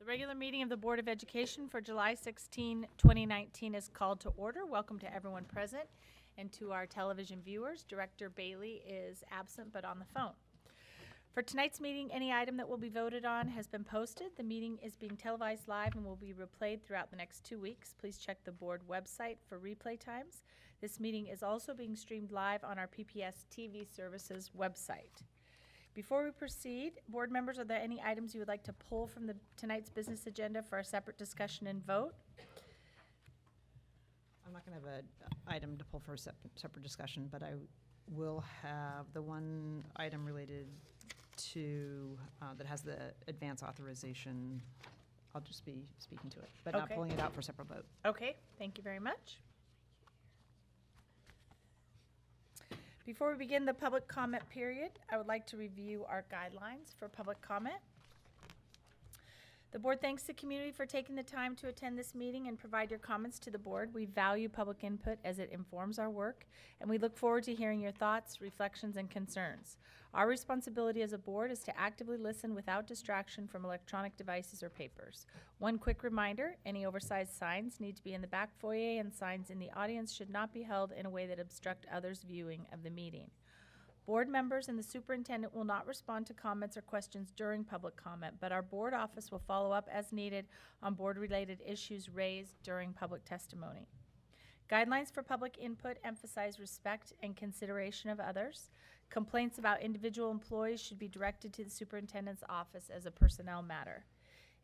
The regular meeting of the Board of Education for July 16, 2019 is called to order. Welcome to everyone present and to our television viewers. Director Bailey is absent but on the phone. For tonight's meeting, any item that will be voted on has been posted. The meeting is being televised live and will be replayed throughout the next 2 weeks. Please check the board website for replay times. This meeting is also being streamed live on our PPS TV services website. Before we proceed, board members, are there any items you would like to pull from tonight's business agenda for a separate discussion and vote? I'm not going to have an item to pull for a separate discussion, but I will have the one item related to, that has the advance authorization. I'll just be speaking to it, but not Okay. pulling it out for separate vote. Okay, thank you very much. Before we begin the public comment period, I would like to review our guidelines for public comment. The board thanks the community for taking the time to attend this meeting and provide your comments to the board. We value public input as it informs our work, and we look forward to hearing your thoughts, reflections, and concerns. Our responsibility as a board is to actively listen without distraction from electronic devices or papers. One quick reminder, any oversized signs need to be in the back foyer, and signs in the audience should not be held in a way that obstruct others' viewing of the meeting. Board members and the superintendent will not respond to comments or questions during public comment, but our board office will follow up as needed on board-related issues raised during public testimony. Guidelines for public input emphasize respect and consideration of others. Complaints about individual employees should be directed to the superintendent's office as a personnel matter.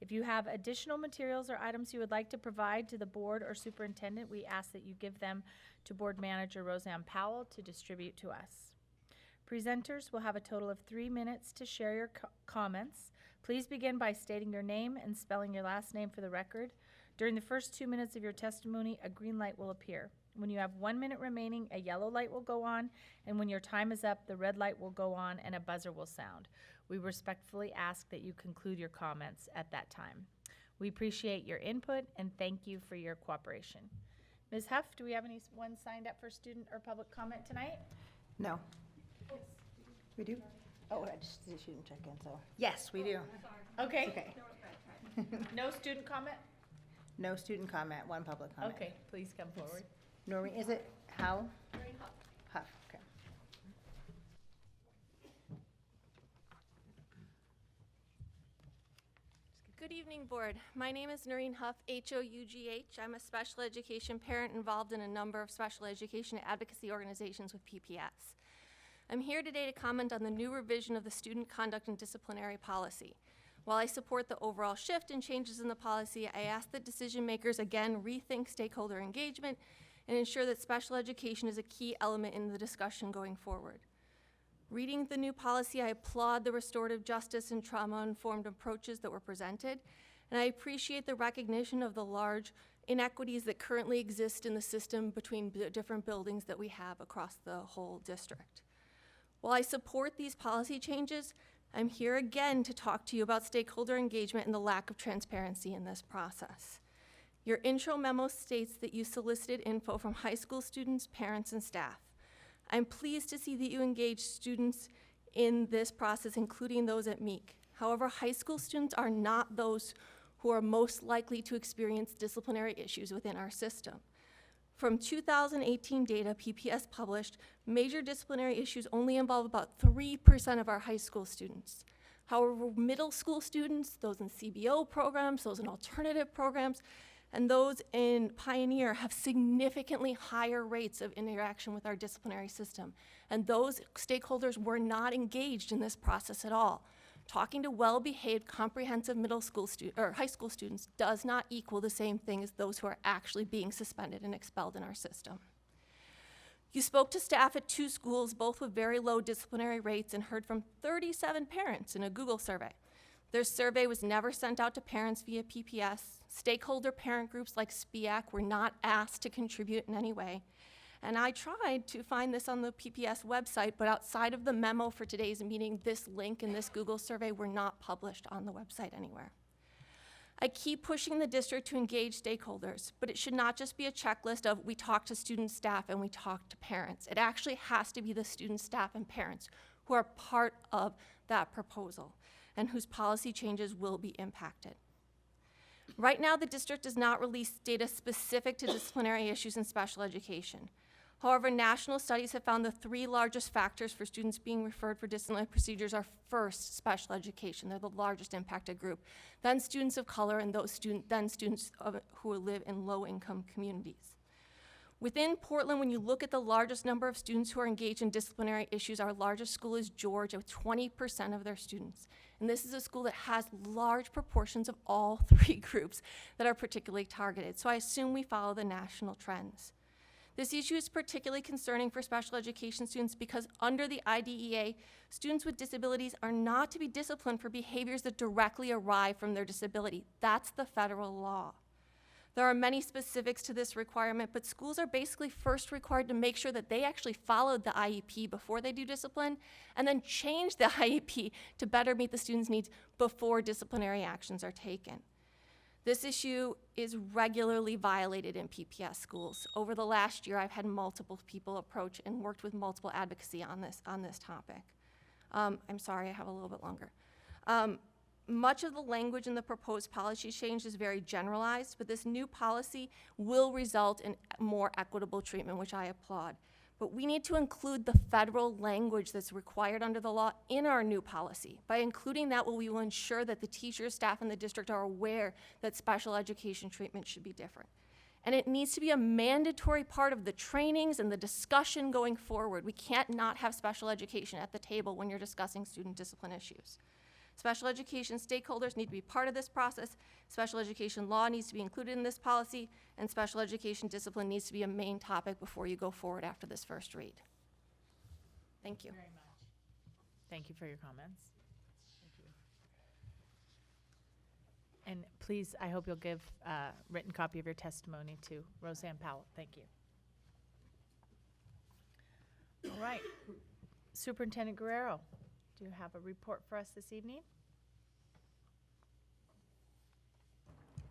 If you have additional materials or items you would like to provide to the board or superintendent, we ask that you give them to board manager Roseanne Powell to distribute to us. Presenters will have a total of 3 minutes to share your comments. Please begin by stating your name and spelling your last name for the record. During the first 2 minutes of your testimony, a green light will appear. When you have 1 minute remaining, a yellow light will go on, and when your time is up, the red light will go on and a buzzer will sound. We respectfully ask that you conclude your comments at that time. We appreciate your input and thank you for your cooperation. Ms. Huff, do we have anyone signed up for student or public comment tonight? No. We do? Oh, I just did shoot and check in, so. Yes, we do. Okay. Okay. No student comment? No student comment, one public comment. Okay, please come forward. Noreen, is it Howe? Huff, okay. Good evening, board. My name is Noreen Huff, H-O-U-G-H. I'm a special education parent involved in a number of special education advocacy organizations with PPS. I'm here today to comment on the new revision of the student conduct and disciplinary policy. While I support the overall shift and changes in the policy, I ask that decision makers again rethink stakeholder engagement and ensure that special education is a key element in the discussion going forward. Reading the new policy, I applaud the restorative justice and trauma-informed approaches that were presented, and I appreciate the recognition of the large inequities that currently exist in the system between different buildings that we have across the whole district. While I support these policy changes, I'm here again to talk to you about stakeholder engagement and the lack of transparency in this process. Your intro memo states that you solicited info from high school students, parents, and staff. I'm pleased to see that you engage students in this process, including those at Meek. However, high school students are not those who are most likely to experience disciplinary issues within our system. From 2018 data PPS published, major disciplinary issues only involve about 3% of our high school students. However, middle school students, those in CBO programs, those in alternative programs, and those in Pioneer have significantly higher rates of interaction with our disciplinary system. And those stakeholders were not engaged in this process at all. Talking to well-behaved, comprehensive middle school or high school students does not equal the same thing as those who are actually being suspended and expelled in our system. You spoke to staff at 2 schools, both with very low disciplinary rates, and heard from 37 parents in a Google survey. Their survey was never sent out to parents via PPS. Stakeholder parent groups like SPIAC were not asked to contribute in any way. And I tried to find this on the PPS website, but outside of the memo for today's meeting, this link and this Google survey were not published on the website anywhere. I keep pushing the district to engage stakeholders, but it should not just be a checklist of we talk to student staff and we talk to parents. It actually has to be the student staff and parents who are part of that proposal and whose policy changes will be impacted. Right now, the district does not release data specific to disciplinary issues in special education. However, national studies have found the 3 largest factors for students being referred for disciplinary procedures are first, special education. They're the largest impacted group. Then students of color, and then students who live in low-income communities. Within Portland, when you look at the largest number of students who are engaged in disciplinary issues, our largest school is Georgia, with 20% of their students. And this is a school that has large proportions of all 3 groups that are particularly targeted. So I assume we follow the national trends. This issue is particularly concerning for special education students because under the IDEA, students with disabilities are not to be disciplined for behaviors that directly arise from their disability. That's the federal law. There are many specifics to this requirement, but schools are basically first required to make sure that they actually followed the IEP before they do discipline, and then change the IEP to better meet the students' needs before disciplinary actions are taken. This issue is regularly violated in PPS schools. Over the last year, I've had multiple people approach and worked with multiple advocacy on this topic. I'm sorry, I have a little bit longer. Much of the language in the proposed policy change is very generalized, but this new policy will result in more equitable treatment, which I applaud. But we need to include the federal language that's required under the law in our new policy. By including that, we will ensure that the teachers, staff, and the district are aware that special education treatment should be different. And it needs to be a mandatory part of the trainings and the discussion going forward. We can't not have special education at the table when you're discussing student discipline issues. Special education stakeholders need to be part of this process. Special education law needs to be included in this policy, and special education discipline needs to be a main topic before you go forward after this first read. Thank you. Very much. Thank you for your comments. And please, I hope you'll give a written copy of your testimony to Roseanne Powell. Thank you. All right. Superintendent Guerrero, do you have a report for us this evening?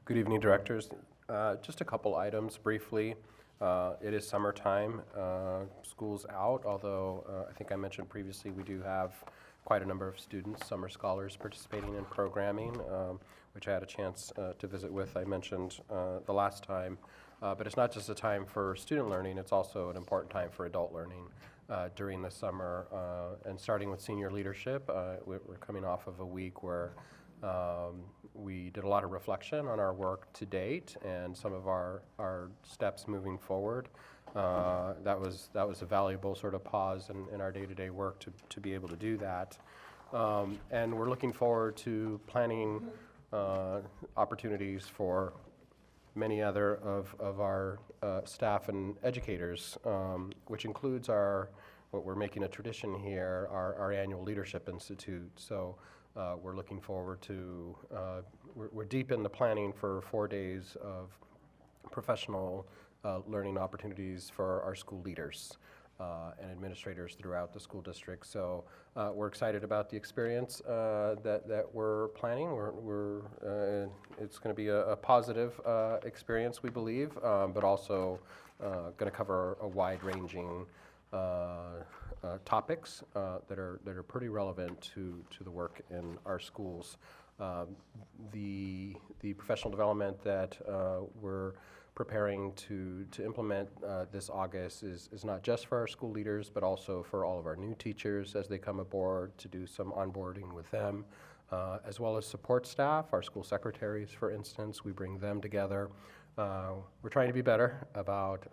Good evening, directors. Just a couple items briefly. It is summertime, school's out, although I think I mentioned previously we do have quite a number of students, summer scholars participating in programming, which I had a chance to visit with, I mentioned the last time. But it's not just a time for student learning, it's also an important time for adult learning during the summer. And starting with senior leadership, we're coming off of a week where we did a lot of reflection on our work to date and some of our steps moving forward. That was a valuable sort of pause in our day-to-day work to be able to do that. And we're looking forward to planning opportunities for many other of our staff and educators, which includes what we're making a tradition here, our annual Leadership Institute. So we're looking forward to, we're deep in the planning for 4 days of professional learning opportunities for our school leaders and administrators throughout the school district. So we're excited about the experience that we're planning. It's going to be a positive experience, we believe, but also going to cover a wide-ranging topics that are pretty relevant to the work in our schools. The professional development that we're preparing to implement this August is not just for our school leaders, but also for all of our new teachers as they come aboard, to do some onboarding with them, as well as support staff, our school secretaries, for instance. We bring them together. We're trying to be better about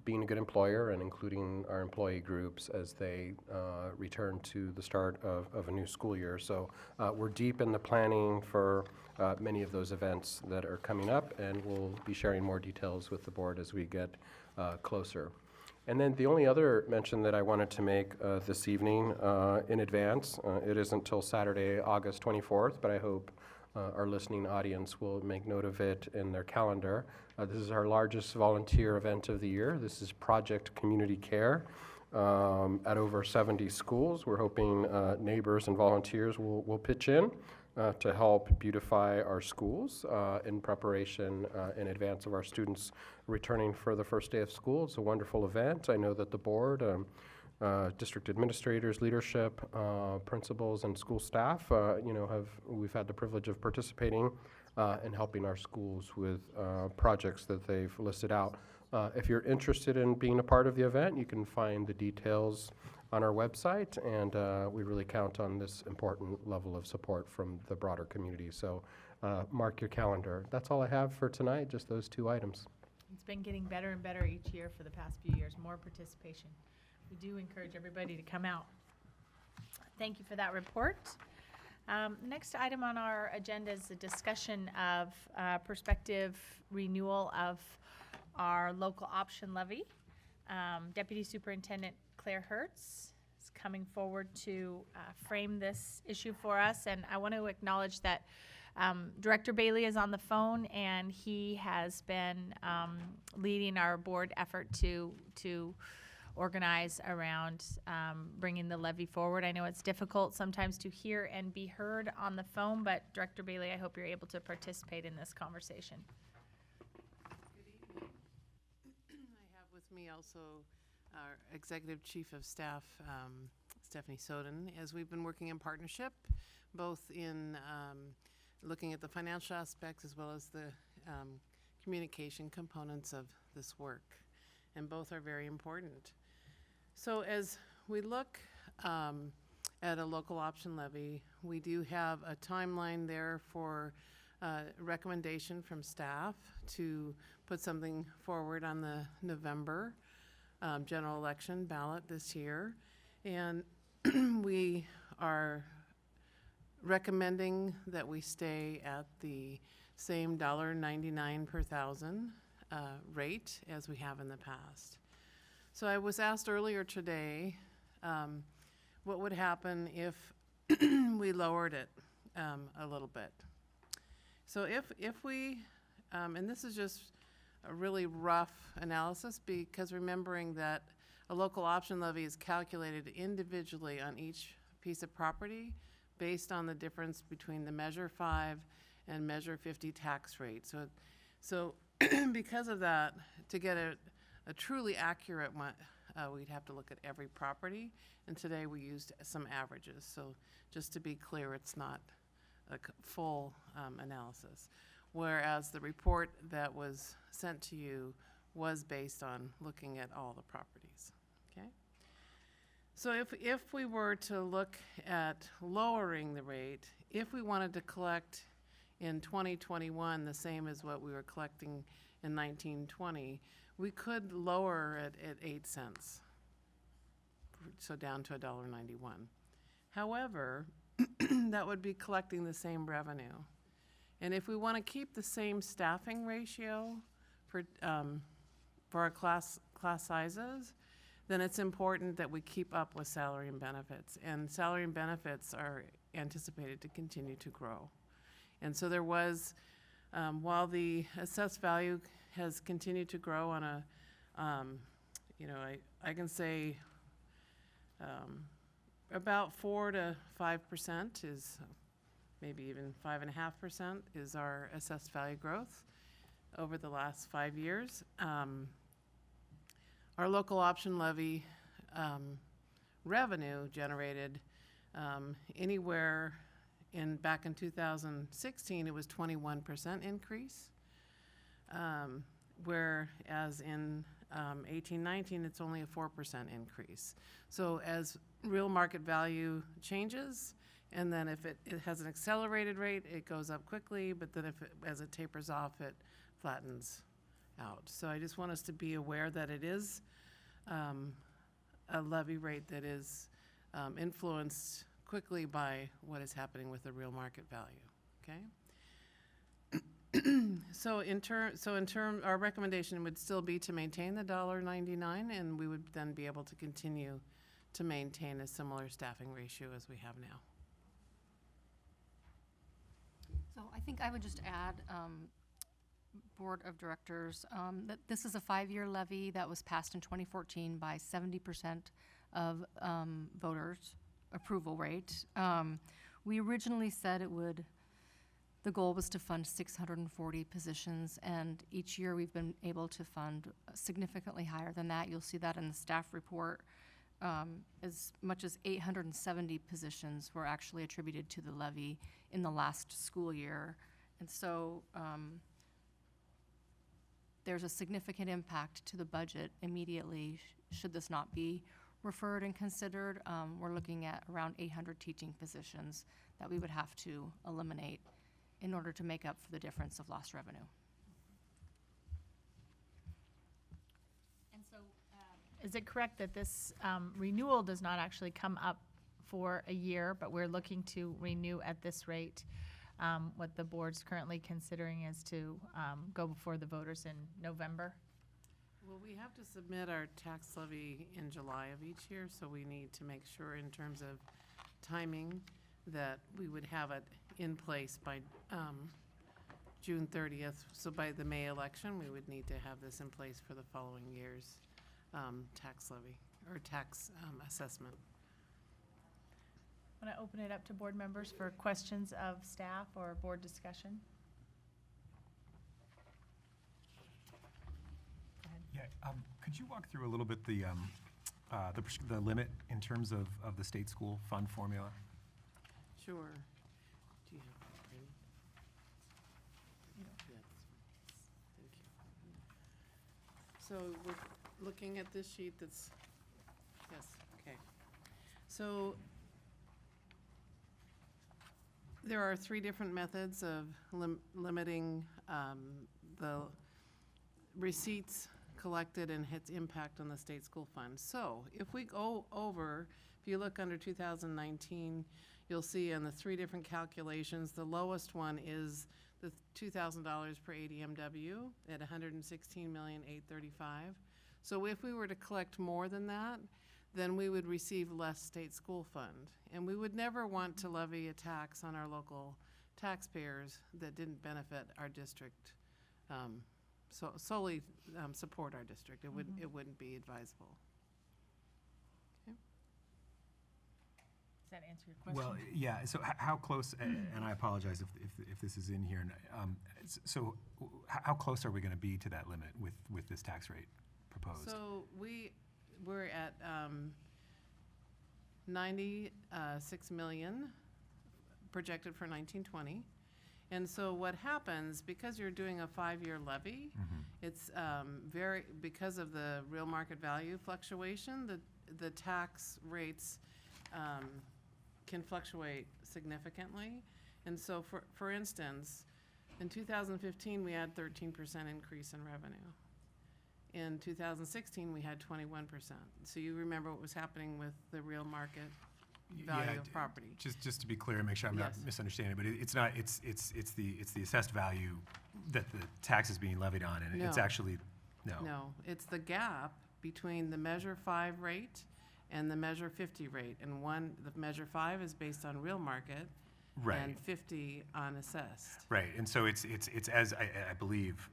being a good employer and including our employee groups as they return to the start of a new school year. So we're deep in the planning for many of those events that are coming up, and we'll be sharing more details with the board as we get closer. And then the only other mention that I wanted to make this evening in advance, it isn't until Saturday, August 24th, but I hope our listening audience will make note of it in their calendar. This is our largest volunteer event of the year. This is Project Community Care at over 70 schools. We're hoping neighbors and volunteers will pitch in to help beautify our schools in preparation in advance of our students returning for the first day of school. It's a wonderful event. I know that the board, district administrators, leadership, principals, and school staff, we've had the privilege of participating and helping our schools with projects that they've listed out. If you're interested in being a part of the event, you can find the details on our website, and we really count on this important level of support from the broader community. So mark your calendar. That's all I have for tonight, just those 2 items. It's been getting better and better each year for the past few years, more participation. We do encourage everybody to come out. Thank you for that report. The next item on our agenda is a discussion of prospective renewal of our local option levy. Deputy Superintendent Claire Hertz is coming forward to frame this issue for us, and I want to acknowledge that Director Bailey is on the phone, and he has been leading our board effort to organize around bringing the levy forward. I know it's difficult sometimes to hear and be heard on the phone, but Director Bailey, I hope you're able to participate in this conversation. Good evening. I have with me also our Executive Chief of Staff, Stephanie Soden, as we've been working in partnership, both in looking at the financial aspects as well as the communication components of this work, and both are very important. So as we look at a local option levy, we do have a timeline there for recommendation from staff to put something forward on the November general election ballot this year. And we are recommending that we stay at the same $1.99 per thousand rate as we have in the past. So I was asked earlier today what would happen if we lowered it a little bit. So if we, and this is just a really rough analysis, because remembering that a local option levy is calculated individually on each piece of property based on the difference between the Measure 5 and Measure 50 tax rate. So because of that, to get a truly accurate one, we'd have to look at every property, and today we used some averages. So just to be clear, it's not a full analysis. Whereas the report that was sent to you was based on looking at all the properties, okay? So if we were to look at lowering the rate, if we wanted to collect in 2021 the same as what we were collecting in 1920, we could lower it at 8 cents, so down to $1.91. However, that would be collecting the same revenue. And if we want to keep the same staffing ratio for our class sizes, then it's important that we keep up with salary and benefits. And salary and benefits are anticipated to continue to grow. And so there was, while the assessed value has continued to grow on a, I can say about 4 to 5% is, maybe even 5.5% is our assessed value growth over the last 5 years. Our local option levy revenue generated anywhere back in 2016, it was 21% increase, whereas in 18-19, it's only a 4% increase. So as real market value changes, and then if it has an accelerated rate, it goes up quickly, but then as it tapers off, it flattens out. So I just want us to be aware that it is a levy rate that is influenced quickly by what is happening with the real market value, okay? So in term, our recommendation would still be to maintain the $1.99, and we would then be able to continue to maintain a similar staffing ratio as we have now. So I think I would just add, Board of Directors, that this is a 5-year levy that was passed in 2014 by 70% of voters' approval rate. We originally said the goal was to fund 640 positions, and each year we've been able to fund significantly higher than that. You'll see that in the staff report. As much as 870 positions were actually attributed to the levy in the last school year, And so there's a significant impact to the budget immediately should this not be referred and considered. We're looking at around 800 teaching positions that we would have to eliminate in order to make up for the difference of lost revenue. And so, is it correct that this renewal does not actually come up for a year, but we're looking to renew at this rate? What the board's currently considering is to go before the voters in November? Well, we have to submit our tax levy in July of each year, so we need to make sure in terms of timing that we would have it in place by June 30th. So by the May election, we would need to have this in place for the following year's tax levy or tax assessment. Want to open it up to board members for questions of staff or board discussion? Go ahead. Yeah, could you walk through a little bit the limit in terms of the state school fund formula? Sure. Do you have that ready? Yes. Thank you. So we're looking at this sheet that's, yes, okay. So there are 3 different methods of limiting the receipts collected and its impact on the state school fund. So if we go over, if you look under 2019, you'll see on the 3 different calculations, the lowest one is the $2,000 per ADMW at $116,835,000. So if we were to collect more than that, then we would receive less state school fund. And we would never want to levy a tax on our local taxpayers that didn't benefit our district, solely support our district. It wouldn't be advisable. Does that answer your question? Well, yeah, so how close, and I apologize if this is in here, so how close are we going to be to that limit with this tax rate proposed? So we're at 96 million projected for 1920. And so what happens, because you're doing a 5-year levy, it's because of the real market value fluctuation, the tax rates can fluctuate significantly. And so for instance, in 2015, we had 13% increase in revenue. In 2016, we had 21%. So you remember what was happening with the real market value of property. Just to be clear and make sure I'm not Yes. misunderstanding, but it's not, it's the assessed value that the tax is being levied on, and it's No. actually, no. No, it's the gap between the Measure 5 rate and the Measure 50 rate. And the Measure 5 is based on real market, Right. and 50 on assessed. Right, and so it's as I believe,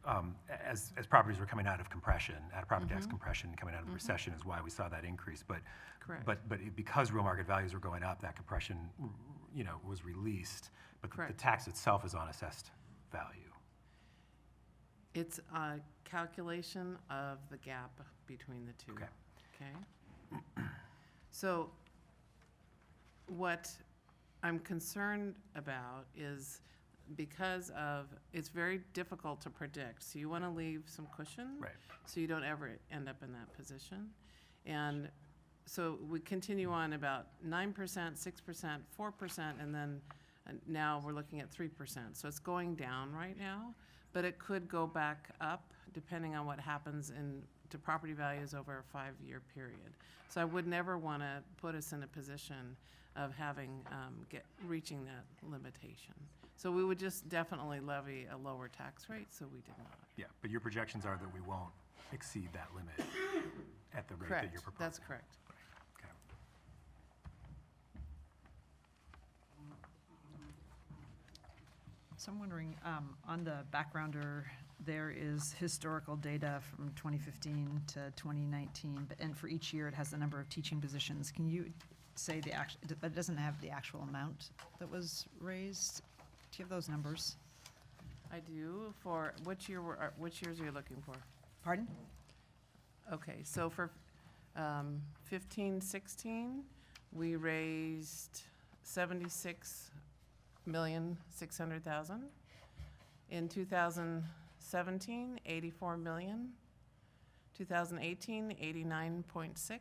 as properties were coming out of compression, out of property tax compression, coming out of the recession is why we saw that increase. But Correct. Because real market values were going up, that compression, was released. But the Correct. tax itself is on assessed value. It's a calculation of the gap between the two. Okay. Okay? So what I'm concerned about is because it's very difficult to predict. So you want to leave some cushion. Right. So you don't ever end up in that position. And so we continue on about 9%, 6%, 4%, and then now we're looking at 3%. So it's going down right now, but it could go back up depending on what happens to property values over a 5-year period. So I would never want to put us in a position of having, reaching that limitation. So we would just definitely levy a lower tax rate, so we did not. Yeah, but your projections are that we won't exceed that limit at the rate that Correct, you're proposing. that's correct. Okay. So I'm wondering, on the backgrounder, there is historical data from 2015 to 2019, and for each year, it has the number of teaching positions. Can you say it doesn't have the actual amount that was raised? Do you have those numbers? I do. For which years are you looking for? Pardon? Okay, so for 15, 16, we raised 76,600,000. In 2017, 84 million. 2018, 89.6.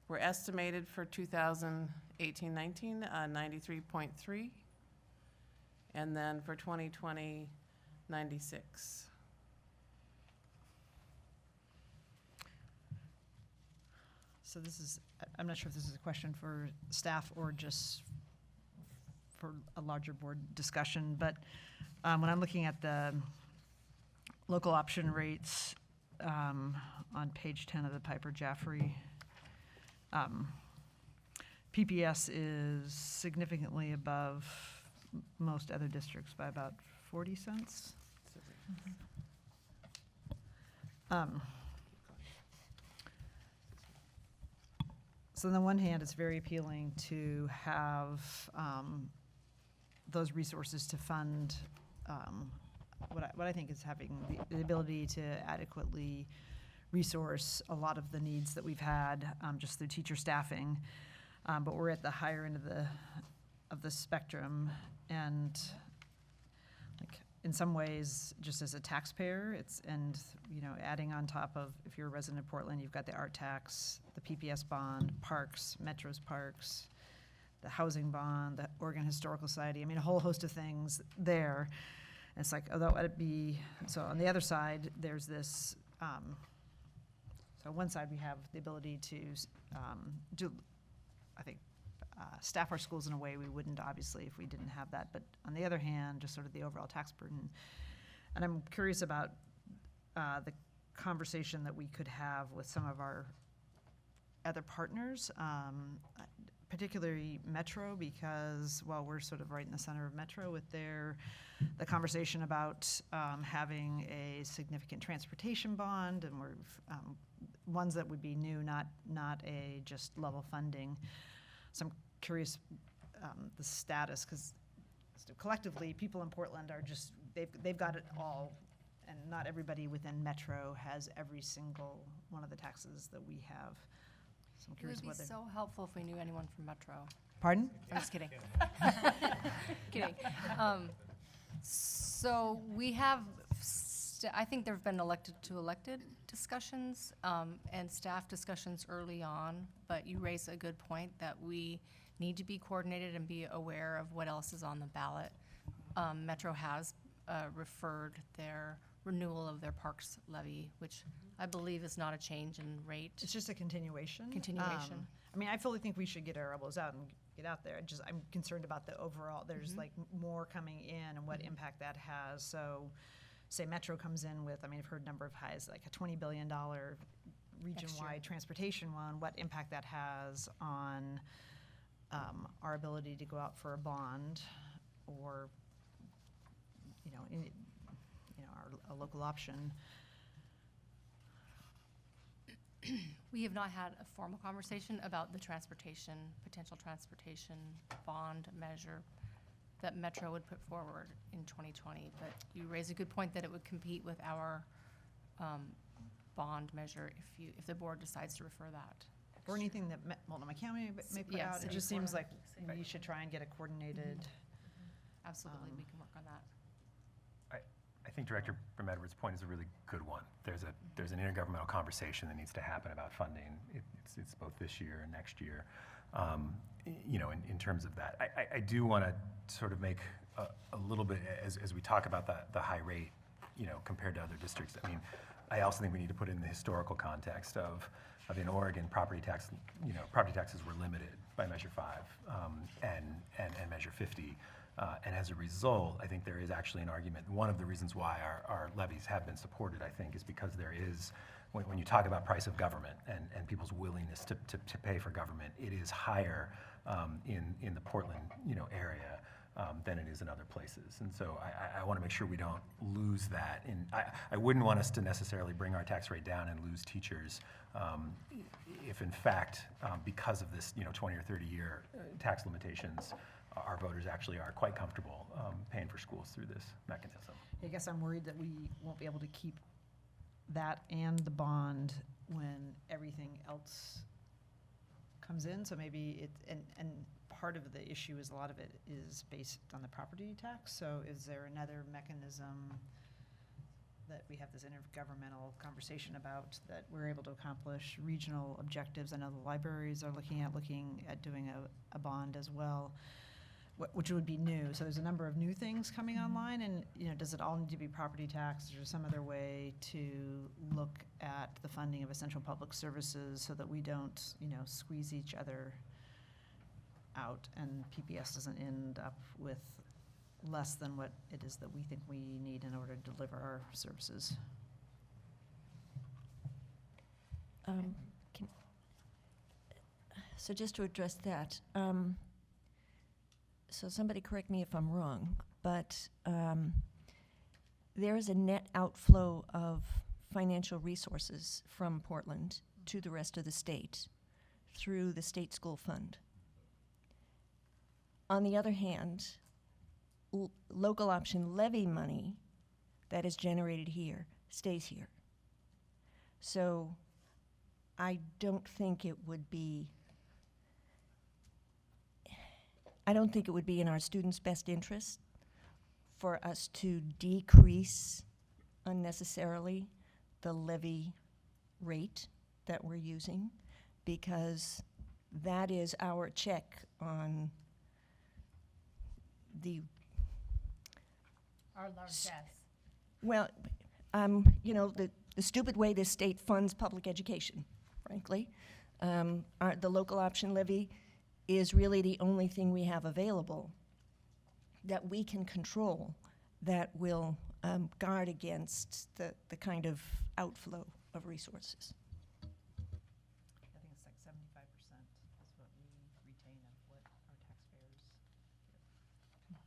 We're estimated for 2018-19, 93.3. And then for 2020, 96. So this is, I'm not sure if this is a question for staff or just for a larger board discussion, but when I'm looking at the local option rates on page 10 of the Piper Jaffrey, PPS is significantly above most other districts by about 40 cents. So on the one hand, it's very appealing to have those resources to fund what I think is having the ability to adequately resource a lot of the needs that we've had just through teacher staffing. But we're at the higher end of the spectrum, and like in some ways, just as a taxpayer, adding on top of, if you're a resident of Portland, you've got the art tax, the PPS bond, parks, Metro's parks, the housing bond, the Oregon Historical Society. I mean, a whole host of things there. And it's like, oh, that would be, so on the other side, there's this, so on one side we have the ability to do, I think, staff our schools in a way we wouldn't, obviously, if we didn't have that. But on the other hand, just sort of the overall tax burden. And I'm curious about the conversation that we could have with some of our other partners, particularly Metro, because, well, we're sort of right in the center of Metro with the conversation about having a significant transportation bond, and we're ones that would be new, not a just level funding. So I'm curious the status, because collectively, people in Portland are just, they've got it all, and not everybody within Metro has every single one of the taxes that we have. So I'm It curious would be whether. so helpful if we knew anyone from Metro. Pardon? I'm just kidding. Kidding. So we have, I think there've been elected to elected discussions and staff discussions early on, but you raise a good point that we need to be coordinated and be aware of what else is on the ballot. Metro has referred their renewal of their parks levy, which I believe is not a change in rate. It's just a continuation. Continuation. I mean, I fully think we should get our elbows out and get out there. I'm concerned about the overall, there's like more coming in and what impact that has. So say Metro comes in with, I mean, I've heard a number of highs, like a $20 billion region-wide transportation one, what impact that has on our ability to go out for a bond or, our local option. We have not had a formal conversation about the potential transportation bond measure that Metro would put forward in 2020. But you raise a good point that it would compete with our bond measure if the board decides to refer that. Or anything that Multnomah County may put Yeah, out. It city just seems board. like we should try and get a coordinated. Absolutely, we can work on that. I think Director from Edwards' point is a really good one. There's an intergovernmental conversation that needs to happen about funding. It's both this year and next year. In terms of that, I do want to sort of make a little bit as we talk about the high rate, compared to other districts. I mean, I also think we need to put in the historical context of in Oregon, property taxes were limited by Measure 5 and Measure 50. And as a result, I think there is actually an argument. One of the reasons why our levies have been supported, I think, is because there is, when you talk about price of government and people's willingness to pay for government, it is higher in the Portland area than it is in other places. And so I want to make sure we don't lose that. And I wouldn't want us to necessarily bring our tax rate down and lose teachers if in fact, because of this 20 or 30 year tax limitations, our voters actually are quite comfortable paying for schools through this mechanism. I guess I'm worried that we won't be able to keep that and the bond when everything else comes in. So maybe and part of the issue is a lot of it is based on the property tax. So is there another mechanism that we have this intergovernmental conversation about that we're able to accomplish regional objectives? I know the libraries are looking at doing a bond as well, which would be new. So there's a number of new things coming online, and does it all need to be property tax, or some other way to look at the funding of essential public services so that we don't squeeze each other out and PPS doesn't end up with less than what it is that we think we need in order to deliver our services? So just to address that, so somebody correct me if I'm wrong, but there is a net outflow of financial resources from Portland to the rest of the state through the state school fund. On the other hand, local option levy money that is generated here stays here. So I don't think it would be in our students' best interest for us to decrease unnecessarily the levy rate that we're using, because that is our check on the Our largesse. well, the stupid way this state funds public education, frankly. The local option levy is really the only thing we have available that we can control that will guard against the kind of outflow of resources. I think it's like 75% is what we retain of what our taxpayers give.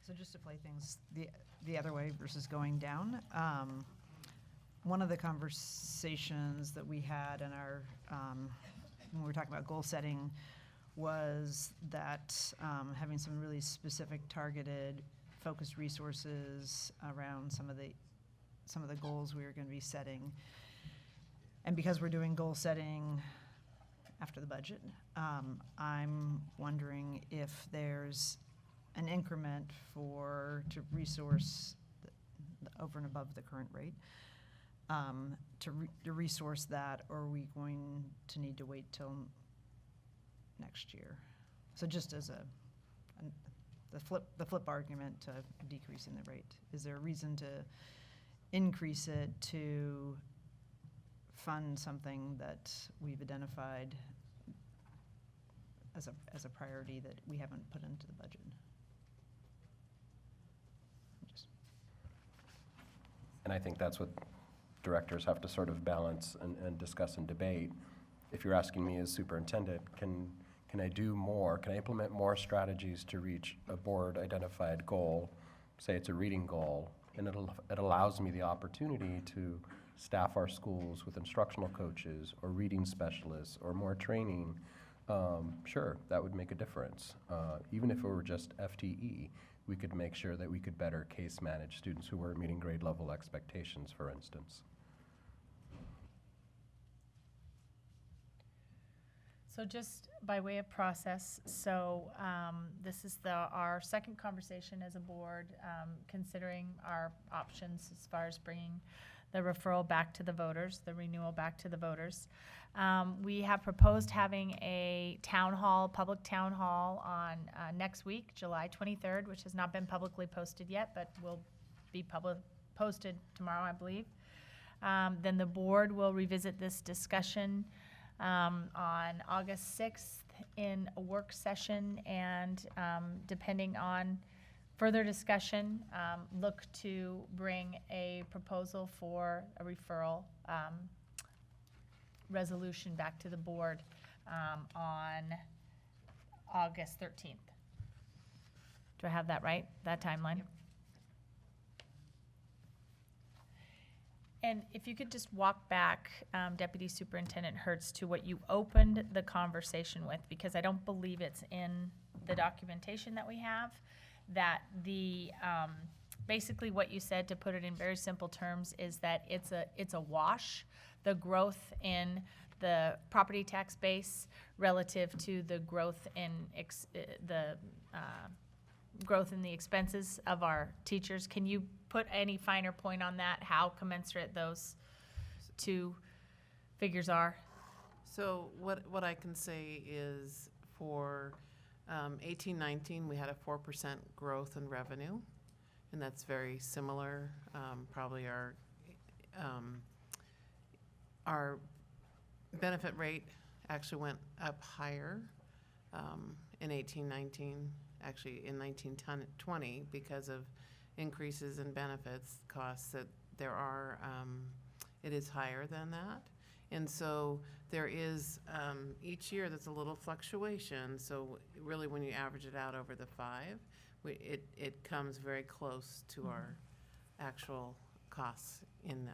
So just to play things the other way versus going down, one of the conversations that we had in our, when we were talking about goal setting, was that having some really specific, targeted, focused resources around some of the goals we were going to be setting. And because we're doing goal setting after the budget, I'm wondering if there's an increment to resource over and above the current rate, to resource that, or are we going to need to wait till next year? So just as the flip argument to decreasing the rate, is there a reason to increase it to fund something that we've identified as a priority that we haven't put into the budget? And I think that's what directors have to sort of balance and discuss and debate. If you're asking me as superintendent, can I do more? Can I implement more strategies to reach a board-identified goal? Say it's a reading goal, and it allows me the opportunity to staff our schools with instructional coaches or reading specialists or more training. Sure, that would make a difference. Even if it were just FTE, we could make sure that we could better case manage students who weren't meeting grade level expectations, for instance. So just by way of process, so this is our second conversation as a board, considering our options as far as bringing the referral back to the voters, the renewal back to the voters. We have proposed having a public town hall on next week, July 23rd, which has not been publicly posted yet, but will be posted tomorrow, I believe. Then the board will revisit this discussion on August 6th in a work session, and depending on further discussion, look to bring a proposal for a referral resolution back to the board on August 13th. Do I have that right, that timeline? Yep. And if you could just walk back, Deputy Superintendent Hertz, to what you opened the conversation with, because I don't believe it's in the documentation that we have, that basically what you said, to put it in very simple terms, is that it's a wash. The growth in the property tax base relative to the growth in growth in the expenses of our teachers. Can you put any finer point on that, how commensurate those two figures are? So what I can say is for 18-19, we had a 4% growth in revenue, and that's very similar. Probably our benefit rate actually went up higher in 18-19, actually in 19-20, because of increases in benefits costs that there are, it is higher than that. And so there is, each year there's a little fluctuation. So really when you average it out over the 5, it comes very close to our actual costs in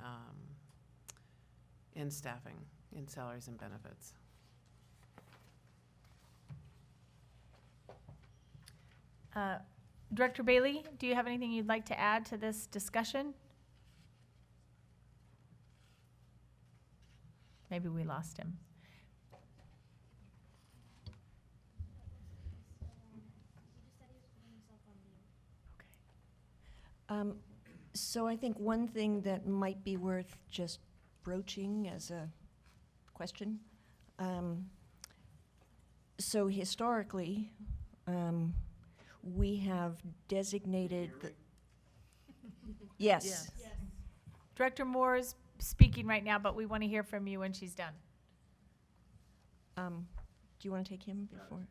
staffing, in salaries and benefits. Director Bailey, do you have anything you'd like to add to this discussion? Maybe we lost him. So I think one thing that might be worth just broaching as a question. So historically, we have designated the, yes. Director Moore is speaking right now, but we want to hear from you when she's done. Do you want to take him before?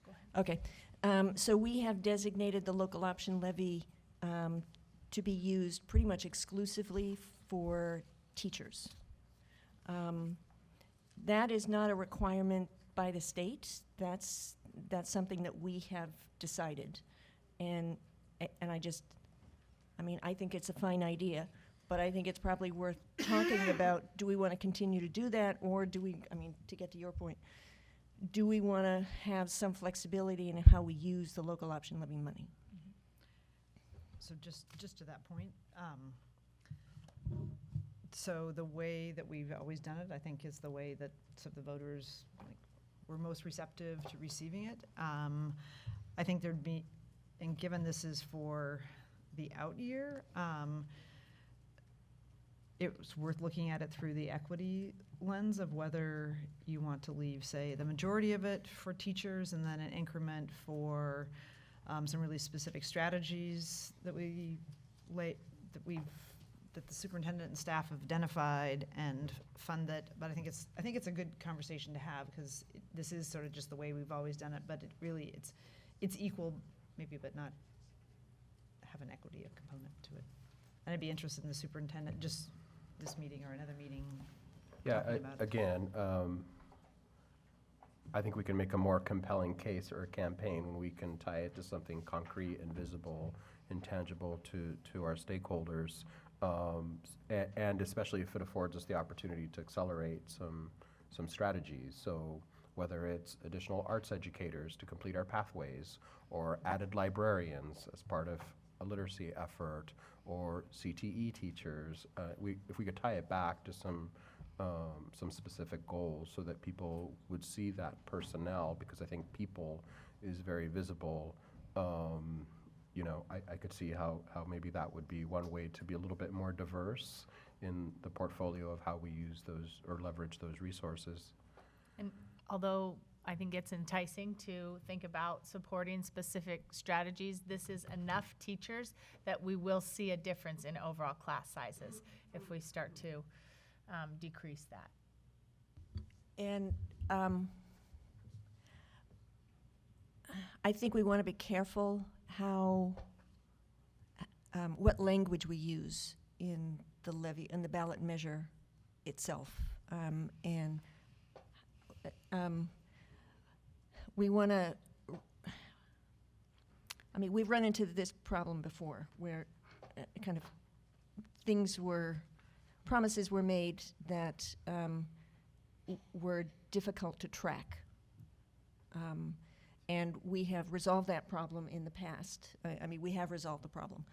Go ahead. Okay. So we have designated the local option levy to be used pretty much exclusively for teachers. That is not a requirement by the state. That's something that we have decided. And I think it's a fine idea, but I think it's probably worth talking about, do we want to continue to do that, or do we, to get to your point, do we want to have some flexibility in how we use the local option levy money? So just to that point, so the way that we've always done it, I think, is the way that some of the voters were most receptive to receiving it. I think there'd be, and given this is for the out year, it's worth looking at it through the equity lens of whether you want to leave, say, the majority of it for teachers and then an increment for some really specific strategies that that the superintendent and staff have identified and fund it. But I think it's a good conversation to have, because this is sort of just the way we've always done it. But it's equal, maybe, but not have an equity component to it. And I'd be interested in the superintendent, just this meeting or another meeting. Yeah, talking about it. again, I think we can make a more compelling case or a campaign when we can tie it to something concrete and visible and tangible to our stakeholders, and especially if it affords us the opportunity to accelerate some strategies. So whether it's additional arts educators to complete our pathways, or added librarians as part of a literacy effort, or CTE teachers, if we could tie it back to some specific goals so that people would see that personnel, because I think people is very visible. I could see how maybe that would be one way to be a little bit more diverse in the portfolio of how we use those or leverage those resources. And although I think it's enticing to think about supporting specific strategies, this is enough teachers that we will see a difference in overall class sizes if we start to decrease that. And I think we want to be careful what language we use in the levy, in the ballot measure itself. We want to, we've run into this problem before where kind of promises were made that were difficult to track. And we have resolved that problem in the past. We have resolved the problem.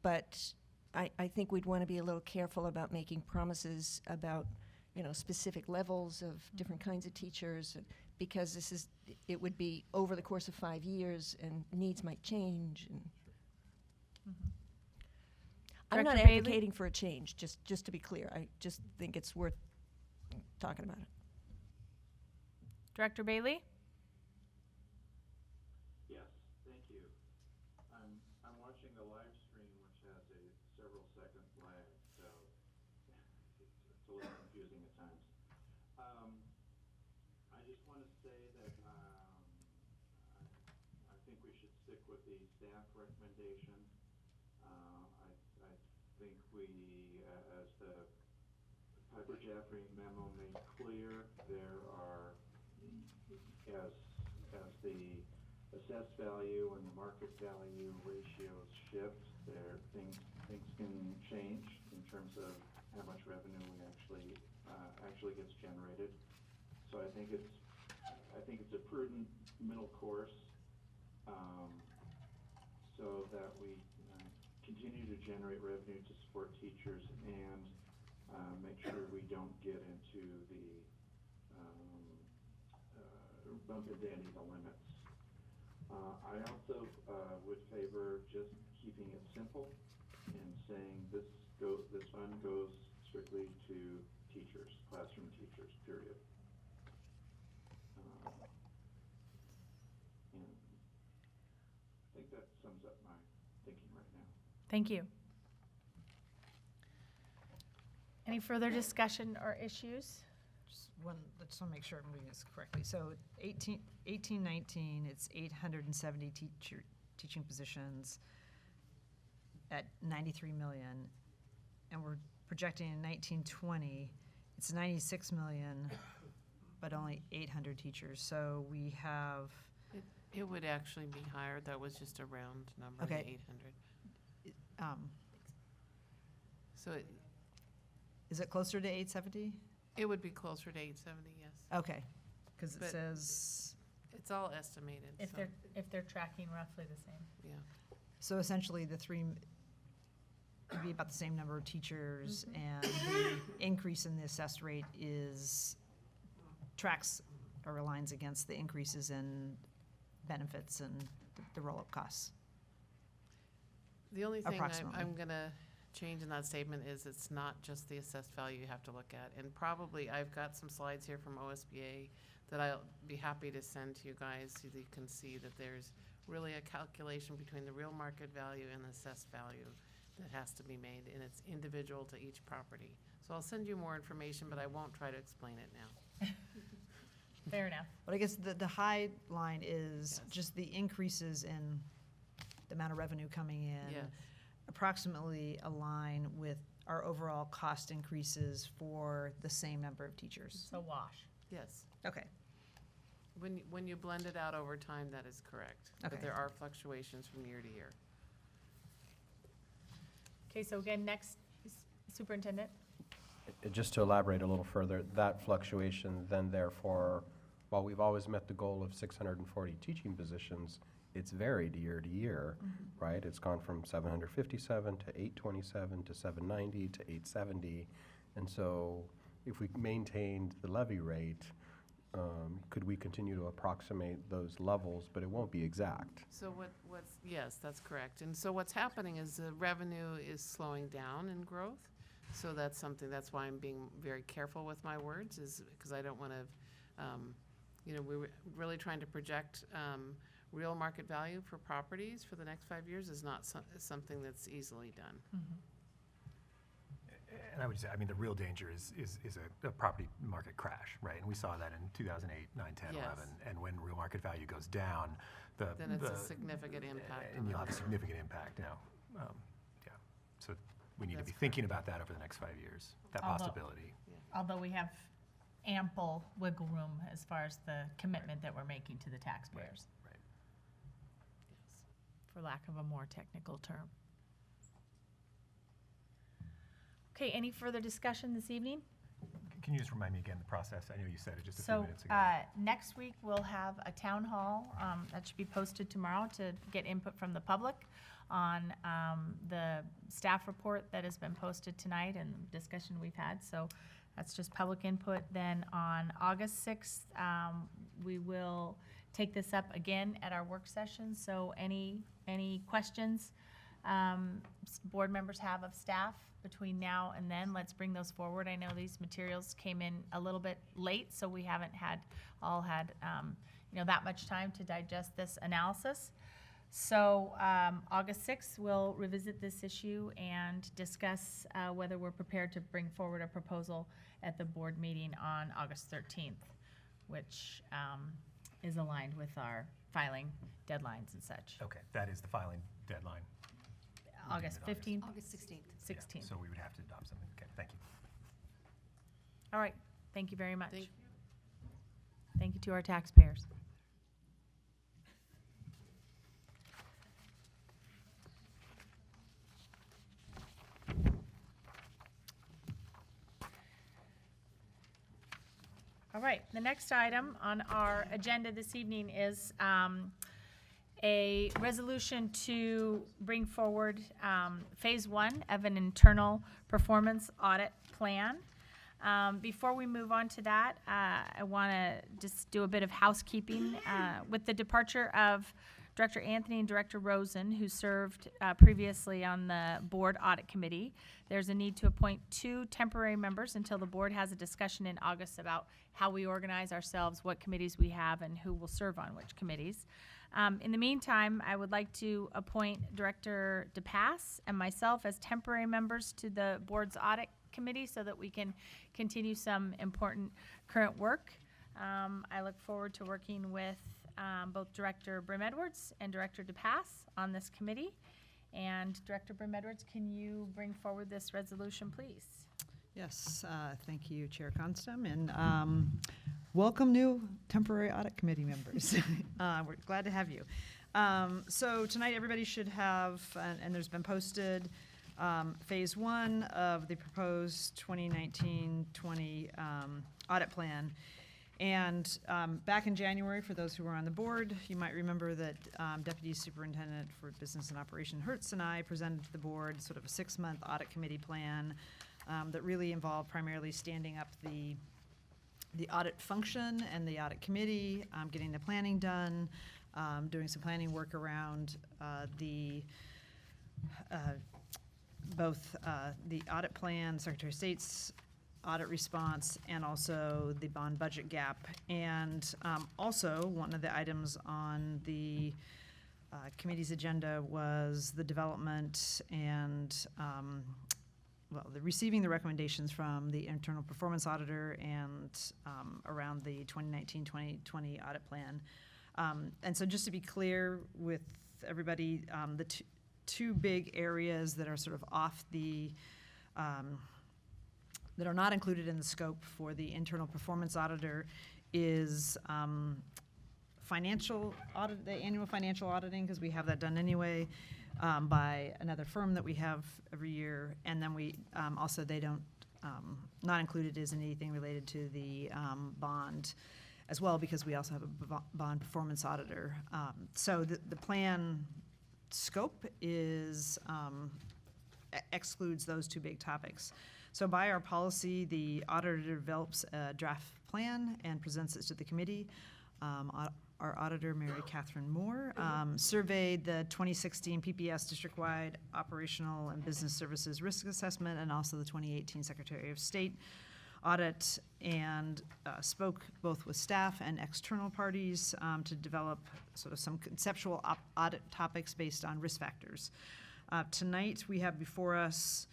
But I think we'd want to be a little careful about making promises about specific levels of different kinds of teachers, because it would be over the course of 5 years, and needs might change. And I'm not Director Bailey? advocating for a change, just to be clear. I just think it's worth talking about it. Director Bailey? Yes, thank you. I'm watching the live stream, which has a several second lag, so it's a little confusing at times. I just want to say that I think we should stick with the staff recommendation. I think we, as the Piper Jaffray memo made clear, there are, as the assessed value and the market value ratios shift, things can change in terms of how much revenue we actually gets generated. So I think it's a prudent middle course, so that we continue to generate revenue to support teachers and make sure we don't get into the bump into any of the limits. I also would favor just keeping it simple and saying this fund goes strictly to teachers, classroom teachers, period. And I think that sums up my thinking right now. Thank you. Any further discussion or issues? I just want to make sure I'm reading this correctly. So 18-19, it's 870 teaching positions at 93 million. And we're projecting in 19-20, it's 96 million, but only 800 teachers. So we have, It would actually be higher. That was just a round number, the Okay. 800. So is it closer to 870? it would be closer to 870, yes. Okay, because it But- says, It's all estimated, If so, they're tracking roughly the same. yeah. so essentially the it'd be about the same number of teachers, and the increase in the assessed rate tracks or aligns against the increases in benefits and the roll-up costs. The only thing Approximately. I'm gonna change in that statement is it's not just the assessed value you have to look at. And probably, I've got some slides here from OSBA that I'll be happy to send to you guys so that you can see that there's really a calculation between the real market value and the assessed value that has to be made, and it's individual to each property. So I'll send you more information, but I won't try to explain it now. Fair enough. But I guess the high line is Yes. just the increases in the amount of revenue coming in. Yes. Approximately align with our overall cost increases for the same number of teachers. So wash. Yes. Okay, When you blend it out over time, that is correct. Okay. But there are fluctuations from year to year. Okay, so again, next, Superintendent? Just to elaborate a little further, that fluctuation then therefore, while we've always met the goal of 640 teaching positions, it's varied year to year, right? It's gone from 757 to 827 to 790 to 870. And so if we maintained the levy rate, could we continue to approximate those levels, but it won't be exact? So yes, that's correct. And so what's happening is the revenue is slowing down in growth. So that's why I'm being very careful with my words, is because I don't want to, we're really trying to project real market value for properties for the next 5 years is not something that's easily done. And I would say, I mean, the real danger is a property market crash, right? And we saw that in 2008, 9, 10, Yes. 11. And when real market value goes down, Then it's a significant impact. and you'll have a significant impact now. Yeah, so we need to be thinking about that over the next 5 years, that Although- possibility. Although we have ample wiggle room as far as the commitment that we're making to the taxpayers, Right. Yes. for lack of a more technical term. Okay, any further discussion this evening? Can you just remind me again the process? I know you said it just a few So, minutes ago. next week, we'll have a town hall, that should be posted tomorrow to get input from the public on, the staff report that has been posted tonight and discussion we've had. So, That's just public input. Then on August 6th, we will take this up again at our work session. So any questions board members have of staff between now and then, let's bring those forward. I know these materials came in a little bit late, so we haven't all had that much time to digest this analysis. So August 6th, we'll revisit this issue and discuss whether we're prepared to bring forward a proposal at the board meeting on August 13th, which is aligned with our filing deadlines and such. Okay, that is the filing deadline. August 15th? August 16th. 16th. Yeah, so we would have to adopt something. Okay, thank you. All right, thank you very much. Thank you. Thank you to our taxpayers. All right, the next item on our agenda this evening is a resolution to bring forward phase 1 of an internal performance audit plan. Before we move on to that, I want to just do a bit of housekeeping. With the departure of Director Anthony and Director Rosen, who served previously on the board audit committee, there's a need to appoint 2 temporary members until the board has a discussion in August about how we organize ourselves, what committees we have, and who will serve on which committees. In the meantime, I would like to appoint Director DePass and myself as temporary members to the board's audit committee so that we can continue some important current work. I look forward to working with both Director Brim-Edwards and Director DePass on this committee. And Director Brim-Edwards, can you bring forward this resolution, please? Yes, thank you, Chair Constam, and welcome new temporary audit committee members. We're glad to have you. So tonight, everybody should have, and there's been posted, phase 1 of the proposed 2019-20 audit plan. And back in January, for those who were on the board, you might remember that Deputy Superintendent for Business and Operation Hertz and I presented to the board sort of a 6-month audit committee plan that really involved primarily standing up the audit function and the audit committee, getting the planning done, doing some planning work around both the audit plan, Secretary of State's audit response, and also the bond budget gap. And also, one of the items on the committee's agenda was the development and receiving the recommendations from the internal performance auditor and around the 2019-2020 audit plan. And so just to be clear with everybody, the two big areas that are sort of off the, that are not included in the scope for the internal performance auditor is financial audit, the annual financial auditing, because we have that done anyway, by another firm that we have every year. And then we also, they don't, not included is anything related to the bond as well, because we also have a bond performance auditor. So the plan scope is excludes those two big topics. So by our policy, the auditor develops a draft plan and presents it to the committee. Our auditor, Mary Catherine Moore, surveyed the 2016 PPS district-wide operational and business services risk assessment and also the 2018 Secretary of State audit, and spoke both with staff and external parties to develop sort of some conceptual audit topics based on risk factors. Tonight, we have before us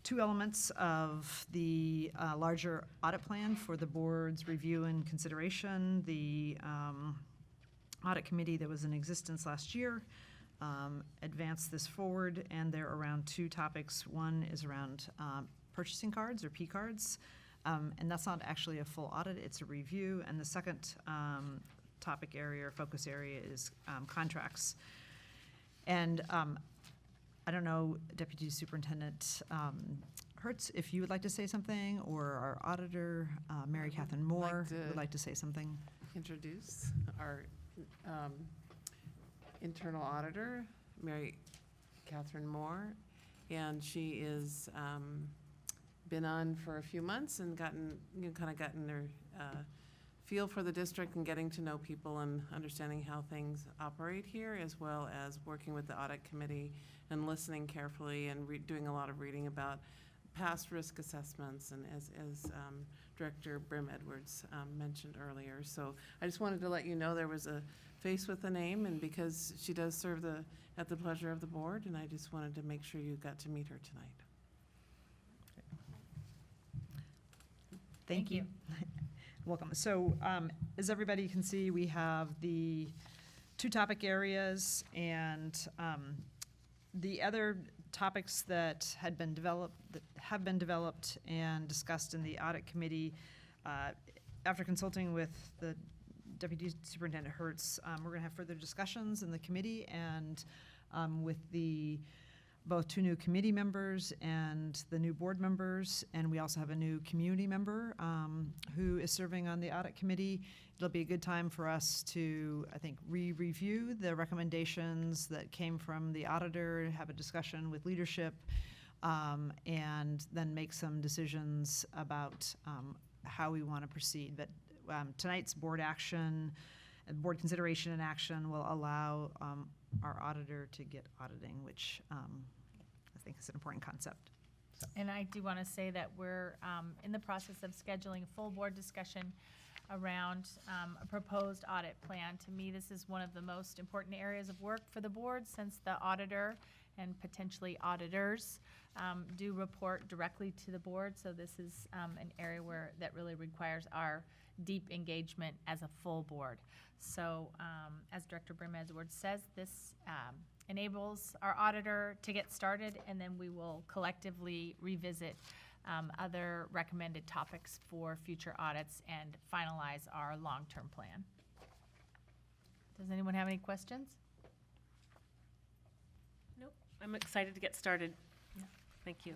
two elements of the larger audit plan for the board's review and consideration. The audit committee that was in existence last year advanced this forward, and they're around two topics. One is around purchasing cards or P cards, and that's not actually a full audit, it's a review. And the second topic area or focus area is contracts. And I don't know, Deputy Superintendent Hertz, if you would like to say something, or our auditor, Mary Catherine Moore, would like to say something. Introduce our internal auditor, Mary Catherine Moore, and she is been on for a few months and kind of gotten their feel for the district and getting to know people and understanding how things operate here, as well as working with the audit committee and listening carefully and doing a lot of reading about past risk assessments, and as Director Brim Edwards mentioned earlier. So I just wanted to let you know there was a face with a name, and because she does serve at the pleasure of the board, and I just wanted to make sure you got to meet her tonight. Thank you. Welcome. So as everybody can see, we have the 2 topic areas, and the other topics that have been developed and discussed in the audit committee. After consulting with the Deputy Superintendent Hertz, we're going to have further discussions in the committee and with the both 2 new committee members and the new board members, and we also have a new community member who is serving on the audit committee. It'll be a good time for us to, I think, review the recommendations that came from the auditor, have a discussion with leadership, and then make some decisions about how we want to proceed. But tonight's board action, board consideration and action will allow our auditor to get auditing, which I think is an important concept. And I do want to say that we're in the process of scheduling a full board discussion around a proposed audit plan. To me, this is one of the most important areas of work for the board, since the auditor and potentially auditors do report directly to the board. So this is an area that really requires our deep engagement as a full board. So as Director Brim Edwards says, this enables our auditor to get started, and then we will collectively revisit other recommended topics for future audits and finalize our long-term plan. Does anyone have any questions? Nope. I'm excited to get started. Thank you.